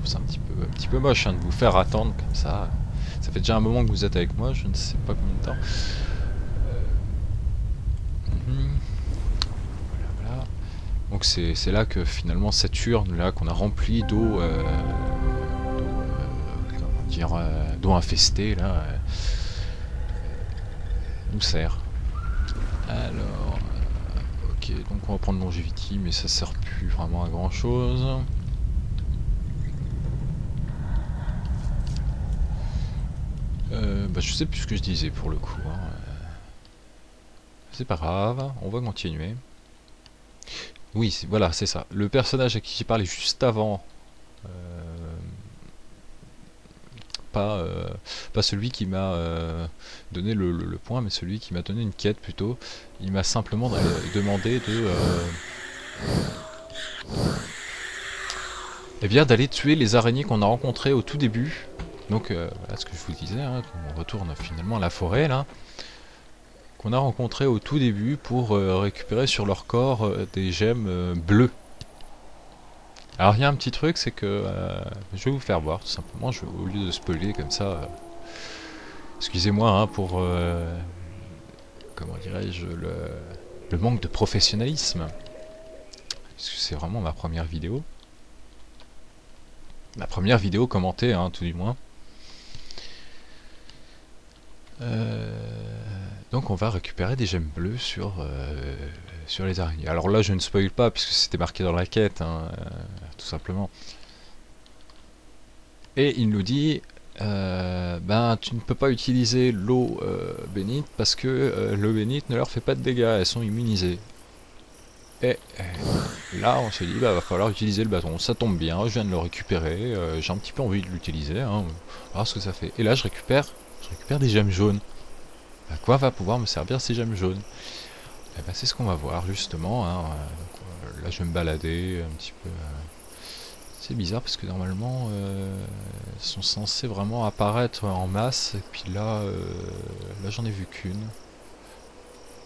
ça un petit peu moche hein, de vous faire attendre comme ça. Ça fait déjà un moment que vous êtes avec moi, je ne sais pas combien de temps. Voilà. Donc c'est là que finalement cette urne là qu'on a remplie d'eau, d'eau infestée là, nous sert. Alors, ok, donc on va prendre Longevity, mais ça sert plus vraiment à grand chose. Bah, je sais plus ce que je disais pour le coup. Hein. C'est pas grave, on va continuer. Oui, voilà, c'est ça. Le personnage à qui j'ai parlé juste avant pas celui qui m'a donné le point, mais celui qui m'a donné une quête plutôt. Il m'a simplement demandé de eh bien d'aller tuer les araignées qu'on a rencontrées au tout début. Donc voilà ce que je vous disais, hein, on retourne finalement à la forêt là, qu'on a rencontré au tout début pour récupérer sur leur corps des gemmes bleues. Alors il y a un petit truc, c'est que je vais vous faire voir tout simplement, au lieu de spoiler comme ça, excusez-moi hein, pour, comment dirais-je, le manque de professionnalisme, parce que c'est vraiment ma première vidéo. Ma première vidéo commentée, hein, tout du moins. Donc on va récupérer des gemmes bleues sur les araignées. Alors là je ne spoil pas puisque c'était marqué dans la quête, hein, tout simplement. Et il nous dit, ben tu ne peux pas utiliser l'eau bénite parce que l'eau bénite ne leur fait pas de dégâts, elles sont immunisées. Et là on se dit, bah va falloir utiliser le bâton. Ça tombe bien, je viens de le récupérer, j'ai un petit peu envie de l'utiliser, hein, voir ce que ça fait. Et là je récupère des gemmes jaunes. À quoi va pouvoir me servir ces gemmes jaunes? Eh ben, c'est ce qu'on va voir justement, hein. Là je vais me balader un petit peu. C'est bizarre parce que normalement elles sont censées vraiment apparaître en masse. Et puis là, là j'en ai vu qu'une.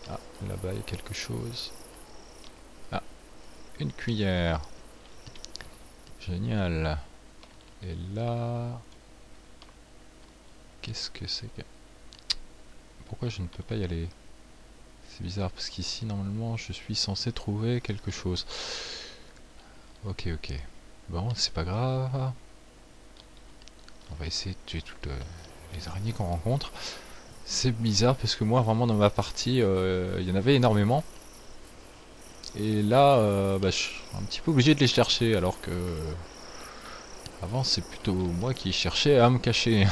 Ah, là-bas il y a quelque chose. Ah, une cuillère. Génial. Et là... Qu'est-ce que c'est que... Pourquoi je ne peux pas y aller? C'est bizarre parce qu'ici normalement je suis censé trouver quelque chose. Ok. Bon, c'est pas grave. On va essayer de tuer toutes les araignées qu'on rencontre. C'est bizarre parce que moi vraiment dans ma partie il y en avait énormément. Et là bah, je suis un petit peu obligé de les chercher alors que avant c'est plutôt moi qui cherchais à me cacher.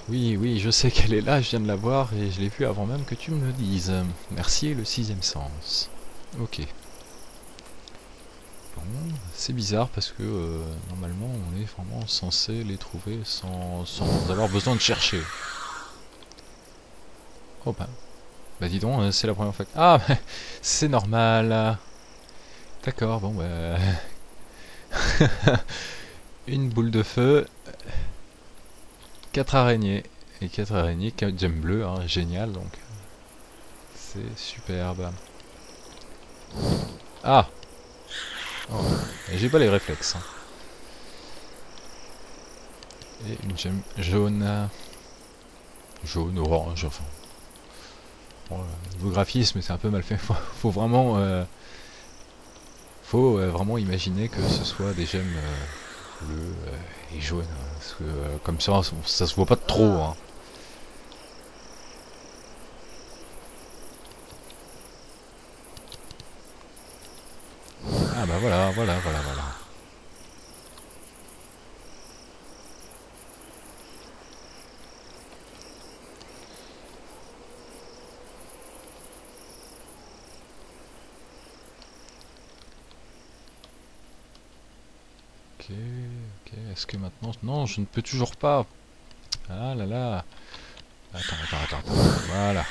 Oui, je sais qu'elle est là, je viens de la voir et je l'ai vue avant même que tu me le dises. Merci le sixième sens. Ok. Bon, c'est bizarre parce que normalement on est vraiment censé les trouver sans avoir besoin de chercher. Oh bah dis donc, c'est la première fois que... Ah, c'est normal. D'accord, bon bah... Une boule de feu... 4 araignées. Et 4 araignées, 4 gemmes bleues, hein, génial donc. C'est superbe. Ah oh, j'ai pas les réflexes. Hein. Et une gemme jaune. Jaune, orange, enfin. Bon, le graphisme c'est un peu mal fait. Faut vraiment... vraiment imaginer que ce soit des gemmes bleues et jaunes. Hein, parce que comme ça se voit pas trop. Hein. Ah bah voilà. Ok, est-ce que maintenant... Non, je ne peux toujours pas. Ah là là. Attends. Voilà.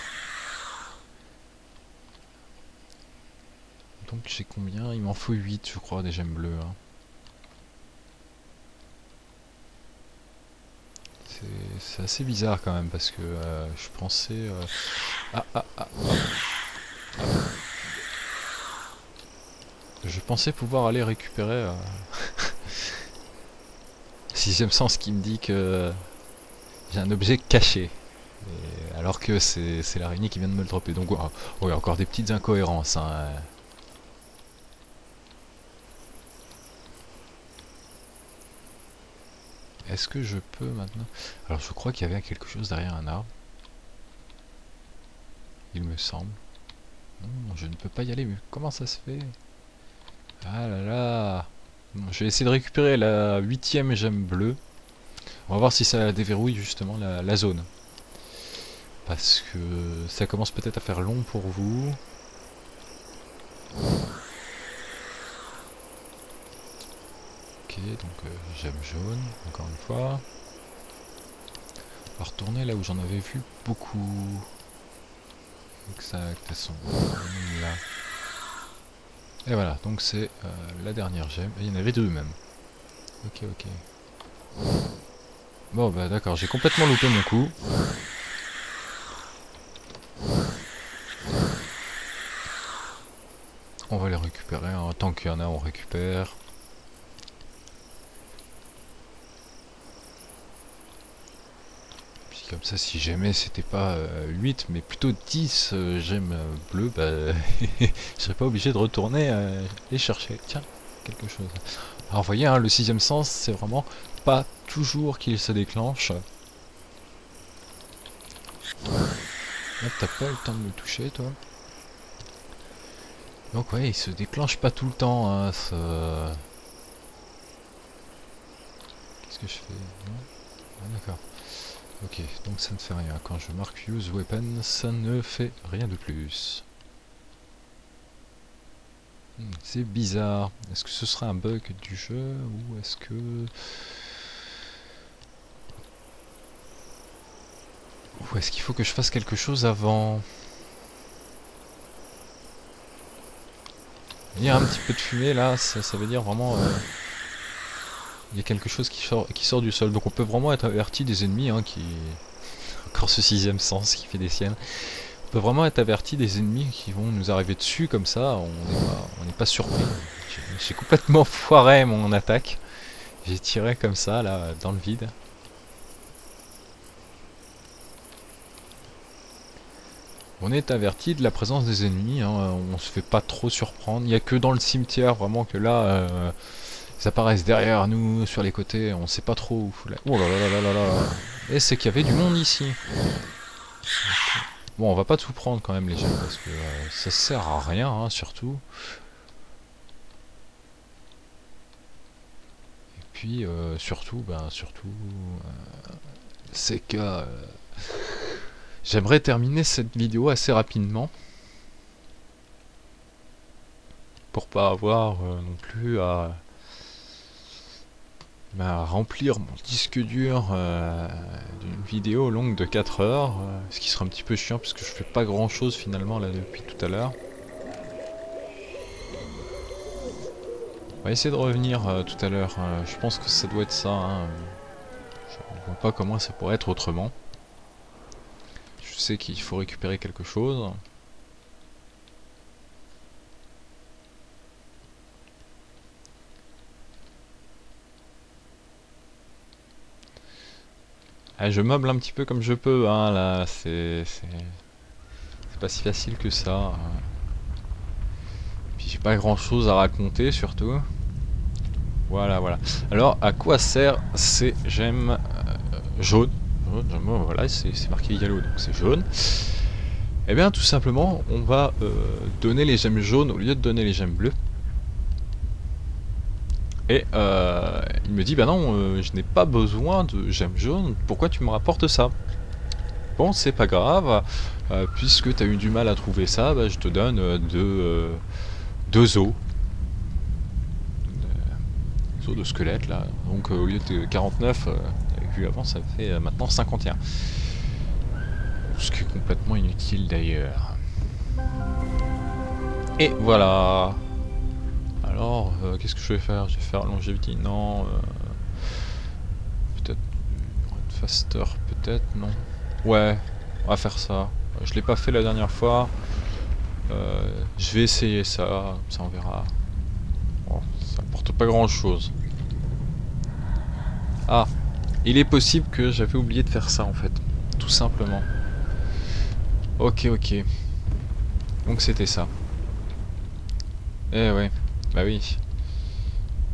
Donc j'ai combien? Il m'en faut 8 je crois des gemmes bleues. Hein. C'est assez bizarre quand même parce que je pensais... Je pensais pouvoir aller récupérer... Sixième sens qui me dit que j'ai un objet caché. Et alors que c'est l'araignée qui vient de me le dropper. Donc ouais, encore des petites incohérences. Hein. Est-ce que je peux maintenant... Alors je crois qu'il y avait quelque chose derrière un arbre. Il me semble. Non, je ne peux pas y aller, mais comment ça se fait? Ah là là. Bon, je vais essayer de récupérer la 8e gemme bleue. On va voir si ça déverrouille justement la zone. Parce que ça commence peut-être à faire long pour vous. Ok, donc gemme jaune, encore une fois. On va retourner là où j'en avais vu beaucoup. Exact, elles sont là. Et voilà, donc c'est la dernière gemme. Et il y en avait deux même. Ok, ok. Bon bah d'accord, j'ai complètement loupé mon coup. On va les récupérer, hein. Tant qu'il y en a, on récupère. Puis comme ça, si jamais c'était pas 8, mais plutôt 10 gemmes bleues, bah, je serais pas obligé de retourner les chercher. Tiens, quelque chose. Alors vous voyez, hein, le sixième sens, c'est vraiment pas toujours qu'il se déclenche. Là, t'as pas eu le temps de me toucher, toi. Donc ouais, il se déclenche pas tout le temps, hein, Qu'est-ce que je fais? Non. Ah d'accord. Ok, donc ça ne fait rien. Quand je marque Use Weapon, ça ne fait rien de plus. C'est bizarre. Est-ce que ce sera un bug du jeu ou est-ce que... Ou est-ce qu'il faut que je fasse quelque chose avant? Il y a un petit peu de fumée là, ça veut dire vraiment... il y a quelque chose qui sort du sol. Donc on peut vraiment être averti des ennemis, hein, qui... Encore ce sixième sens qui fait des siennes. On peut vraiment être averti des ennemis qui vont nous arriver dessus comme ça, on n'est pas surpris. J'ai complètement foiré mon attaque. J'ai tiré comme ça, là, dans le vide. On est averti de la présence des ennemis, hein, on se fait pas trop surprendre. Il n'y a que dans le cimetière, vraiment, que là, ils apparaissent derrière nous, sur les côtés, on sait pas trop où. Oh là là là là là là. Et c'est qu'il y avait du monde ici. Bon, on va pas tout prendre quand même, les gens, parce que ça sert à rien, hein, surtout. Et puis, surtout, c'est que j'aimerais terminer cette vidéo assez rapidement. Pour pas avoir non plus à remplir mon disque dur d'une vidéo longue de 4 heures, ce qui sera un petit peu chiant puisque je fais pas grand chose finalement là depuis tout à l'heure. On va essayer de revenir tout à l'heure, je pense que ça doit être ça, hein. Je ne vois pas comment ça pourrait être autrement. Je sais qu'il faut récupérer quelque chose. Ah, je meuble un petit peu comme je peux, hein, là, c'est pas si facile que ça. Puis j'ai pas grand chose à raconter surtout. Voilà, voilà. Alors, à quoi sert ces gemmes jaunes? Voilà, c'est marqué yellow, donc c'est jaune. Eh bien, tout simplement, on va donner les gemmes jaunes au lieu de donner les gemmes bleues. Et il me dit, bah non, je n'ai pas besoin de gemmes jaunes, pourquoi tu me rapportes ça? Bon, c'est pas grave, puisque tu as eu du mal à trouver ça, bah, je te donne deux os. Os de squelette là. Donc au lieu de 49, vu avant, ça fait maintenant 51. Ce qui est complètement inutile d'ailleurs. Et voilà. Alors, qu'est-ce que je vais faire? Je vais faire longevity? Non. Peut-être faster, peut-être, non. Ouais, on va faire ça. Je l'ai pas fait la dernière fois. Je vais essayer ça, ça on verra. Bon, ça apporte pas grand chose. Ah, il est possible que j'avais oublié de faire ça en fait. Tout simplement. Ok, ok. Donc c'était ça. Eh ouais, bah oui.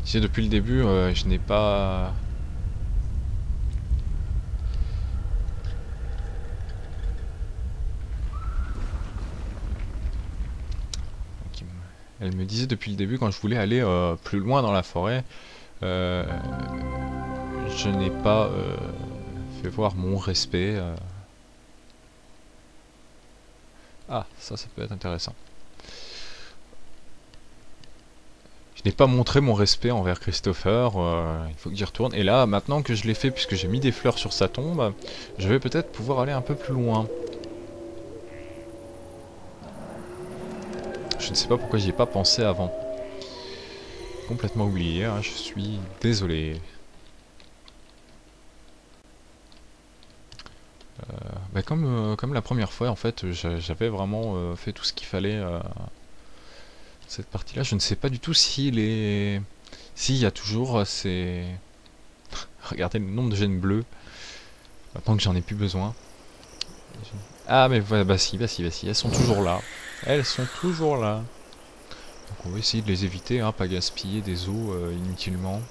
Si depuis le début, je n'ai pas... Elle me disait depuis le début, quand je voulais aller plus loin dans la forêt, je n'ai pas fait voir mon respect. Ah, ça peut être intéressant. Je n'ai pas montré mon respect envers Christopher, il faut que j'y retourne. Et là, maintenant que je l'ai fait, puisque j'ai mis des fleurs sur sa tombe, je vais peut-être pouvoir aller un peu plus loin. Je ne sais pas pourquoi j'y ai pas pensé avant. Complètement oublié, hein, je suis désolé. Comme la première fois, en fait, j'avais vraiment fait tout ce qu'il fallait cette partie-là. Je ne sais pas du tout s'il est... S'il y a toujours ces... Regardez le nombre de gemmes bleues. Maintenant que j'en ai plus besoin. Ah mais voilà, bah si, elles sont toujours là. Elles sont toujours là. Donc on va essayer de les éviter, hein, pas gaspiller des os inutilement.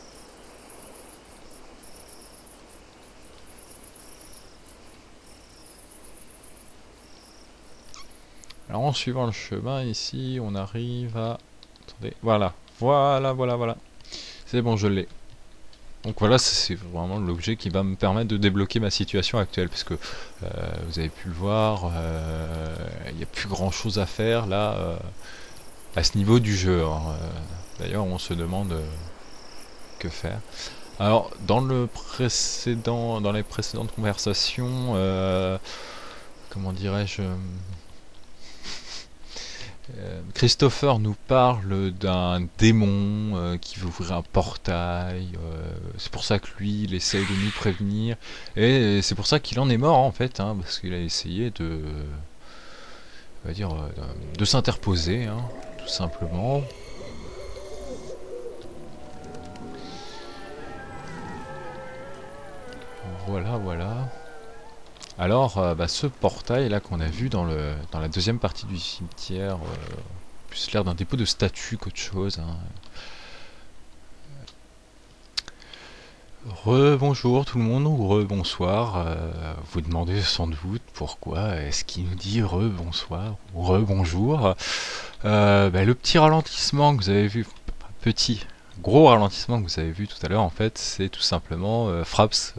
Alors en suivant le chemin ici, on arrive à... Attendez, voilà. Voilà. C'est bon, je l'ai. Donc voilà, c'est vraiment l'objet qui va me permettre de débloquer ma situation actuelle, parce que vous avez pu le voir, il n'y a plus grand chose à faire là, à ce niveau du jeu. Hein. D'ailleurs, on se demande que faire. Alors, dans les précédentes conversations, comment dirais-je, Christopher nous parle d'un démon qui veut ouvrir un portail. C'est pour ça que lui, il essaye de nous prévenir. Et c'est pour ça qu'il en est mort en fait, hein, parce qu'il a essayé de, on va dire, de s'interposer, hein, tout simplement. Voilà. Alors, ce portail là qu'on a vu dans la deuxième partie du cimetière, plus l'air d'un dépôt de statues qu'autre chose. Hein. Rebonjour tout le monde, ou rebonsoir. Vous demandez sans doute pourquoi est-ce qu'il nous dit rebonsoir ou rebonjour. Le petit ralentissement que vous avez vu, gros ralentissement que vous avez vu tout à l'heure, en fait, c'est tout simplement Fraps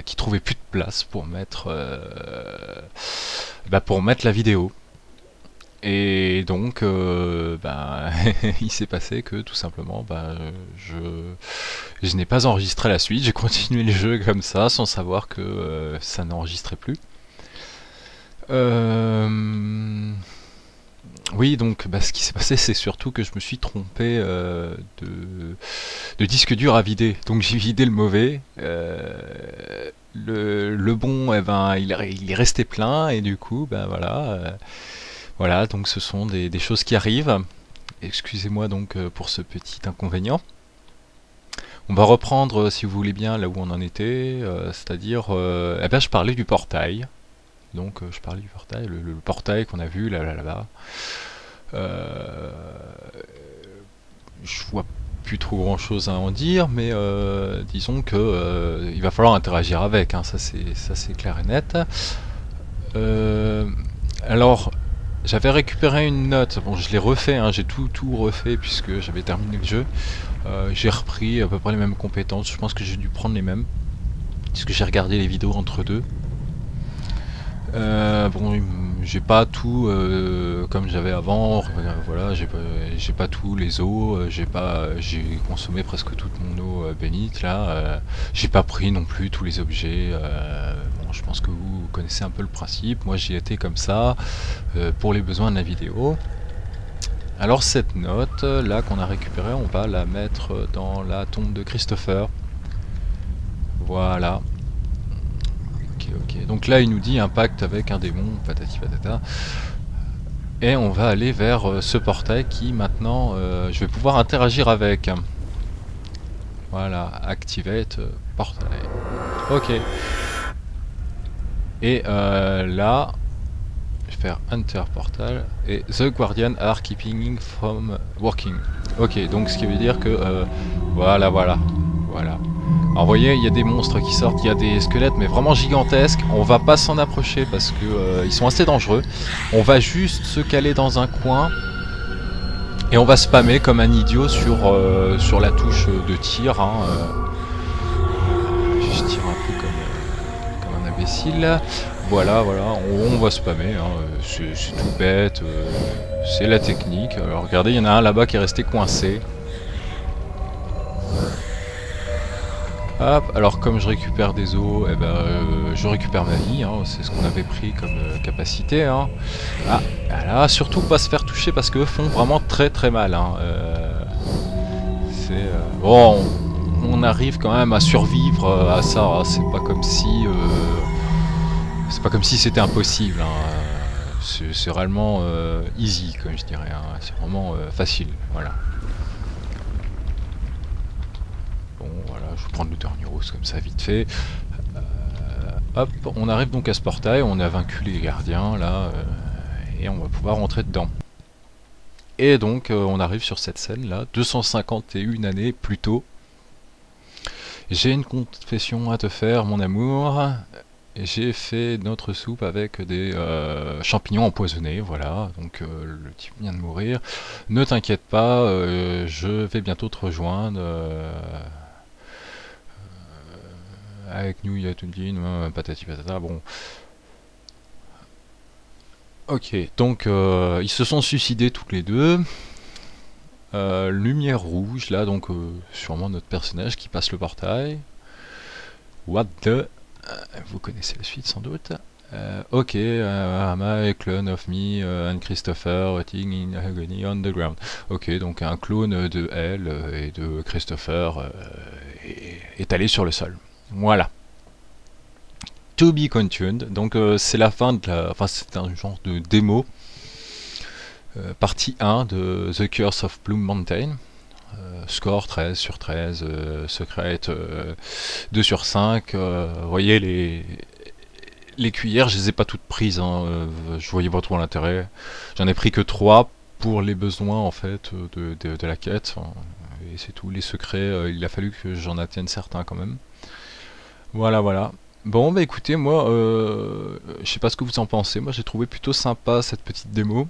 qui trouvait plus de place pour mettre la vidéo. Et donc, il s'est passé que tout simplement, je n'ai pas enregistré la suite. J'ai continué le jeu comme ça, sans savoir que ça n'enregistrait plus. Oui, donc ce qui s'est passé, c'est surtout que je me suis trompé de disque dur à vider. Donc j'ai vidé le mauvais. Le bon, il est resté plein, et du coup, voilà, donc ce sont des choses qui arrivent. Excusez-moi donc pour ce petit inconvénient. On va reprendre, si vous voulez bien, là où on en était, c'est-à-dire, je parlais du portail. Donc je parlais du portail, le portail qu'on a vu là-bas. Je vois plus trop grand-chose à en dire, mais disons que il va falloir interagir avec, hein, ça c'est clair et net. Alors, j'avais récupéré une note, bon je l'ai refait, hein, j'ai tout refait puisque j'avais terminé le jeu. J'ai repris à peu près les mêmes compétences, je pense que j'ai dû prendre les mêmes, puisque j'ai regardé les vidéos entre deux. J'ai pas tout comme j'avais avant, voilà, j'ai pas tous les os, j'ai consommé presque toute mon eau bénite là, j'ai pas pris non plus tous les objets, je pense que vous connaissez un peu le principe, moi j'y étais comme ça, pour les besoins de la vidéo. Alors cette note là qu'on a récupérée, on va la mettre dans la tombe de Christopher, voilà. Ok. Donc là il nous dit un pacte avec un démon, patati patata. Et on va aller vers ce portail qui maintenant je vais pouvoir interagir avec. Voilà, activate portail. Ok. Et là, je vais faire enter portal et the guardian are keeping from working. Ok, donc ce qui veut dire que voilà. Alors vous voyez, il y a des monstres qui sortent, il y a des squelettes mais vraiment gigantesques. On va pas s'en approcher parce que ils sont assez dangereux. On va juste se caler dans un coin et on va spammer comme un idiot sur la touche de tir. Hein, je tire un peu comme un imbécile. Voilà, on va spammer. Hein, c'est tout bête, c'est la technique. Alors regardez, il y en a un là-bas qui est resté coincé. Hop, alors comme je récupère des os, eh ben, je récupère ma vie, hein, c'est ce qu'on avait pris comme capacité. Hein. Ah, voilà, surtout pas se faire toucher parce qu'eux font vraiment très très mal. Hein. Bon, on arrive quand même à survivre à ça. Hein. C'est pas comme si c'était impossible. Hein. C'est réellement easy, comme je dirais. Hein. C'est vraiment facile. Voilà. Bon, voilà, je vais prendre le dernier rose comme ça, vite fait. Hop, on arrive donc à ce portail. On a vaincu les gardiens là, et on va pouvoir rentrer dedans. Et donc, on arrive sur cette scène là, 251 années plus tôt. J'ai une confession à te faire, mon amour. J'ai fait notre soupe avec des champignons empoisonnés, voilà, donc le type vient de mourir. Ne t'inquiète pas, je vais bientôt te rejoindre. Avec nous, il y a tout dit, patati patata, bon. Ok, donc ils se sont suicidés tous les deux. Lumière rouge, là, donc sûrement notre personnage qui passe le portail. What the... vous connaissez la suite sans doute. Ok, my clone of me and Christopher waiting in agony on the ground. Ok, donc un clone de elle et de Christopher est allé sur le sol. Voilà. To be continued. Donc c'est la fin de la... Enfin c'est un genre de démo. Partie 1 de The Curse of Bloom Mountain. Score 13 sur 13, secret 2 sur 5. Vous voyez les cuillères, je les ai pas toutes prises, hein, je voyais pas trop l'intérêt. J'en ai pris que 3 pour les besoins en fait de la quête. Et c'est tout, les secrets, il a fallu que j'en atteigne certains quand même. Voilà, voilà. Bon bah écoutez, moi, je sais pas ce que vous en pensez, moi j'ai trouvé plutôt sympa cette petite démo.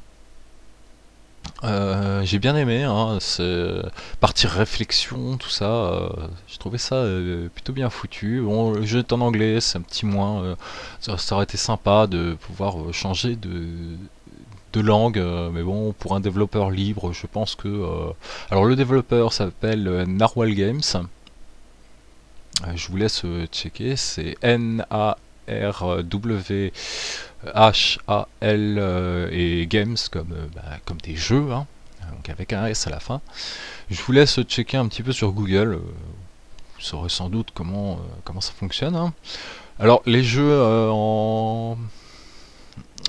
J'ai bien aimé, hein, partie réflexion, tout ça, j'ai trouvé ça plutôt bien foutu. Bon, le jeu est en anglais, c'est un petit moins, ça aurait été sympa de pouvoir changer de langue, mais bon, pour un développeur libre, je pense que... alors le développeur s'appelle Narwhal Games, je vous laisse checker, c'est Narwhal et Games comme des jeux, hein, donc avec un S à la fin. Je vous laisse checker un petit peu sur Google, vous saurez sans doute comment ça fonctionne. Hein. Alors les jeux en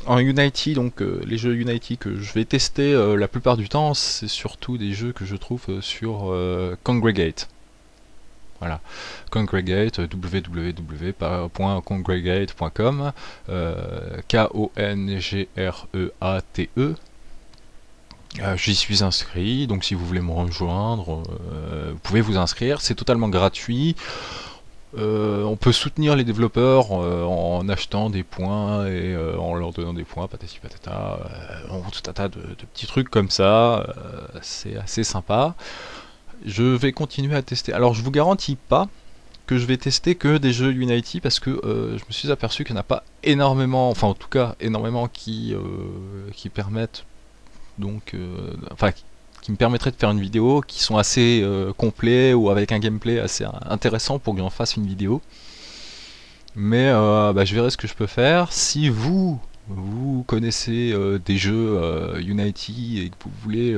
Unity, donc les jeux Unity que je vais tester la plupart du temps, c'est surtout des jeux que je trouve sur Kongregate. Voilà, Kongregate, www.kongregate.com, K-O-N-G-R-E-A-T-E. J'y suis inscrit, donc si vous voulez me rejoindre, vous pouvez vous inscrire, c'est totalement gratuit. On peut soutenir les développeurs en achetant des points et en leur donnant des points, patati patata, tout un tas de petits trucs comme ça, c'est assez sympa. Je vais continuer à tester. Alors je vous garantis pas que je vais tester que des jeux Unity parce que je me suis aperçu qu'il n'y en a pas énormément, enfin en tout cas énormément qui permettent donc, enfin qui me permettraient de faire une vidéo, qui sont assez complets ou avec un gameplay assez intéressant pour que j'en fasse une vidéo. Mais je verrai ce que je peux faire. Si vous connaissez des jeux Unity et que vous voulez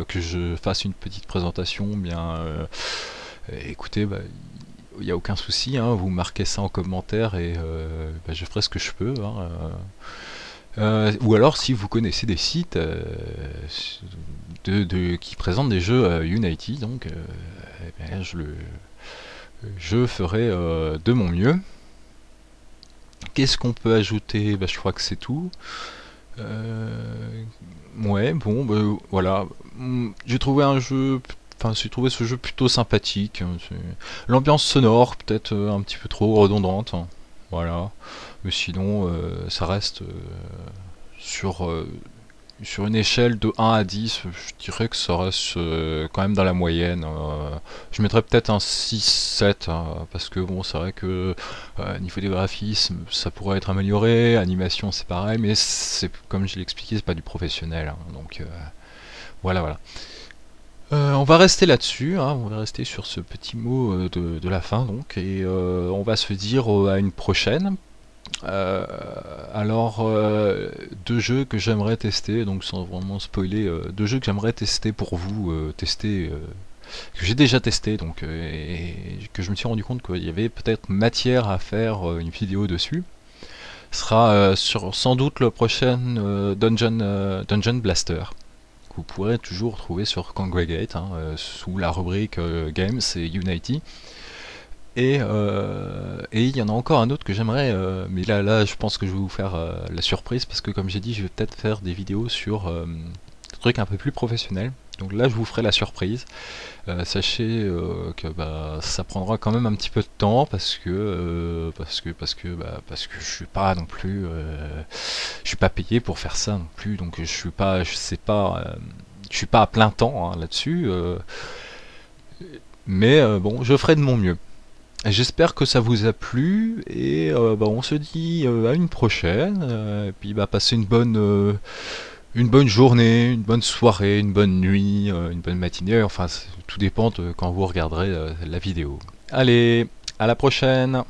que je fasse une petite présentation, bien écoutez, il n'y a aucun souci, hein, vous marquez ça en commentaire et je ferai ce que je peux. Hein, ou alors si vous connaissez des sites qui présentent des jeux Unity, donc je ferai de mon mieux. Qu'est-ce qu'on peut ajouter? Je crois que c'est tout. Ouais, bon, voilà. J'ai trouvé j'ai trouvé ce jeu plutôt sympathique. Hein, l'ambiance sonore, peut-être un petit peu trop redondante. Hein, voilà. Mais sinon, ça reste sur une échelle de 1 à 10, je dirais que ça reste quand même dans la moyenne. Je mettrais peut-être un 6-7, hein, parce que bon, c'est vrai que niveau des graphismes, ça pourrait être amélioré, animation c'est pareil, mais c'est comme je l'ai expliqué, c'est pas du professionnel. Hein, donc voilà, voilà. On va rester là-dessus, hein, on va rester sur ce petit mot de la fin donc, et on va se dire à une prochaine. Euh, deux jeux que j'aimerais tester, donc sans vraiment spoiler, deux jeux que j'aimerais tester pour vous, que j'ai déjà testé, donc et que je me suis rendu compte qu'il y avait peut-être matière à faire une vidéo dessus. Ce sera sans doute le prochain Dungeon Blaster, que vous pourrez toujours trouver sur Congregate, hein, sous la rubrique Games et Unity. Et il y en a encore un autre que j'aimerais, mais là je pense que je vais vous faire la surprise, parce que comme j'ai dit, je vais peut-être faire des vidéos sur des trucs un peu plus professionnels. Donc là je vous ferai la surprise. Sachez que ça prendra quand même un petit peu de temps, parce que je suis pas non plus, je suis pas payé pour faire ça non plus, donc je suis pas à plein temps, hein, là-dessus, mais bon, je ferai de mon mieux. J'espère que ça vous a plu, et on se dit à une prochaine, et puis passez une bonne journée, une bonne soirée, une bonne nuit, une bonne matinée, enfin tout dépend de quand vous regarderez la vidéo. Allez, à la prochaine!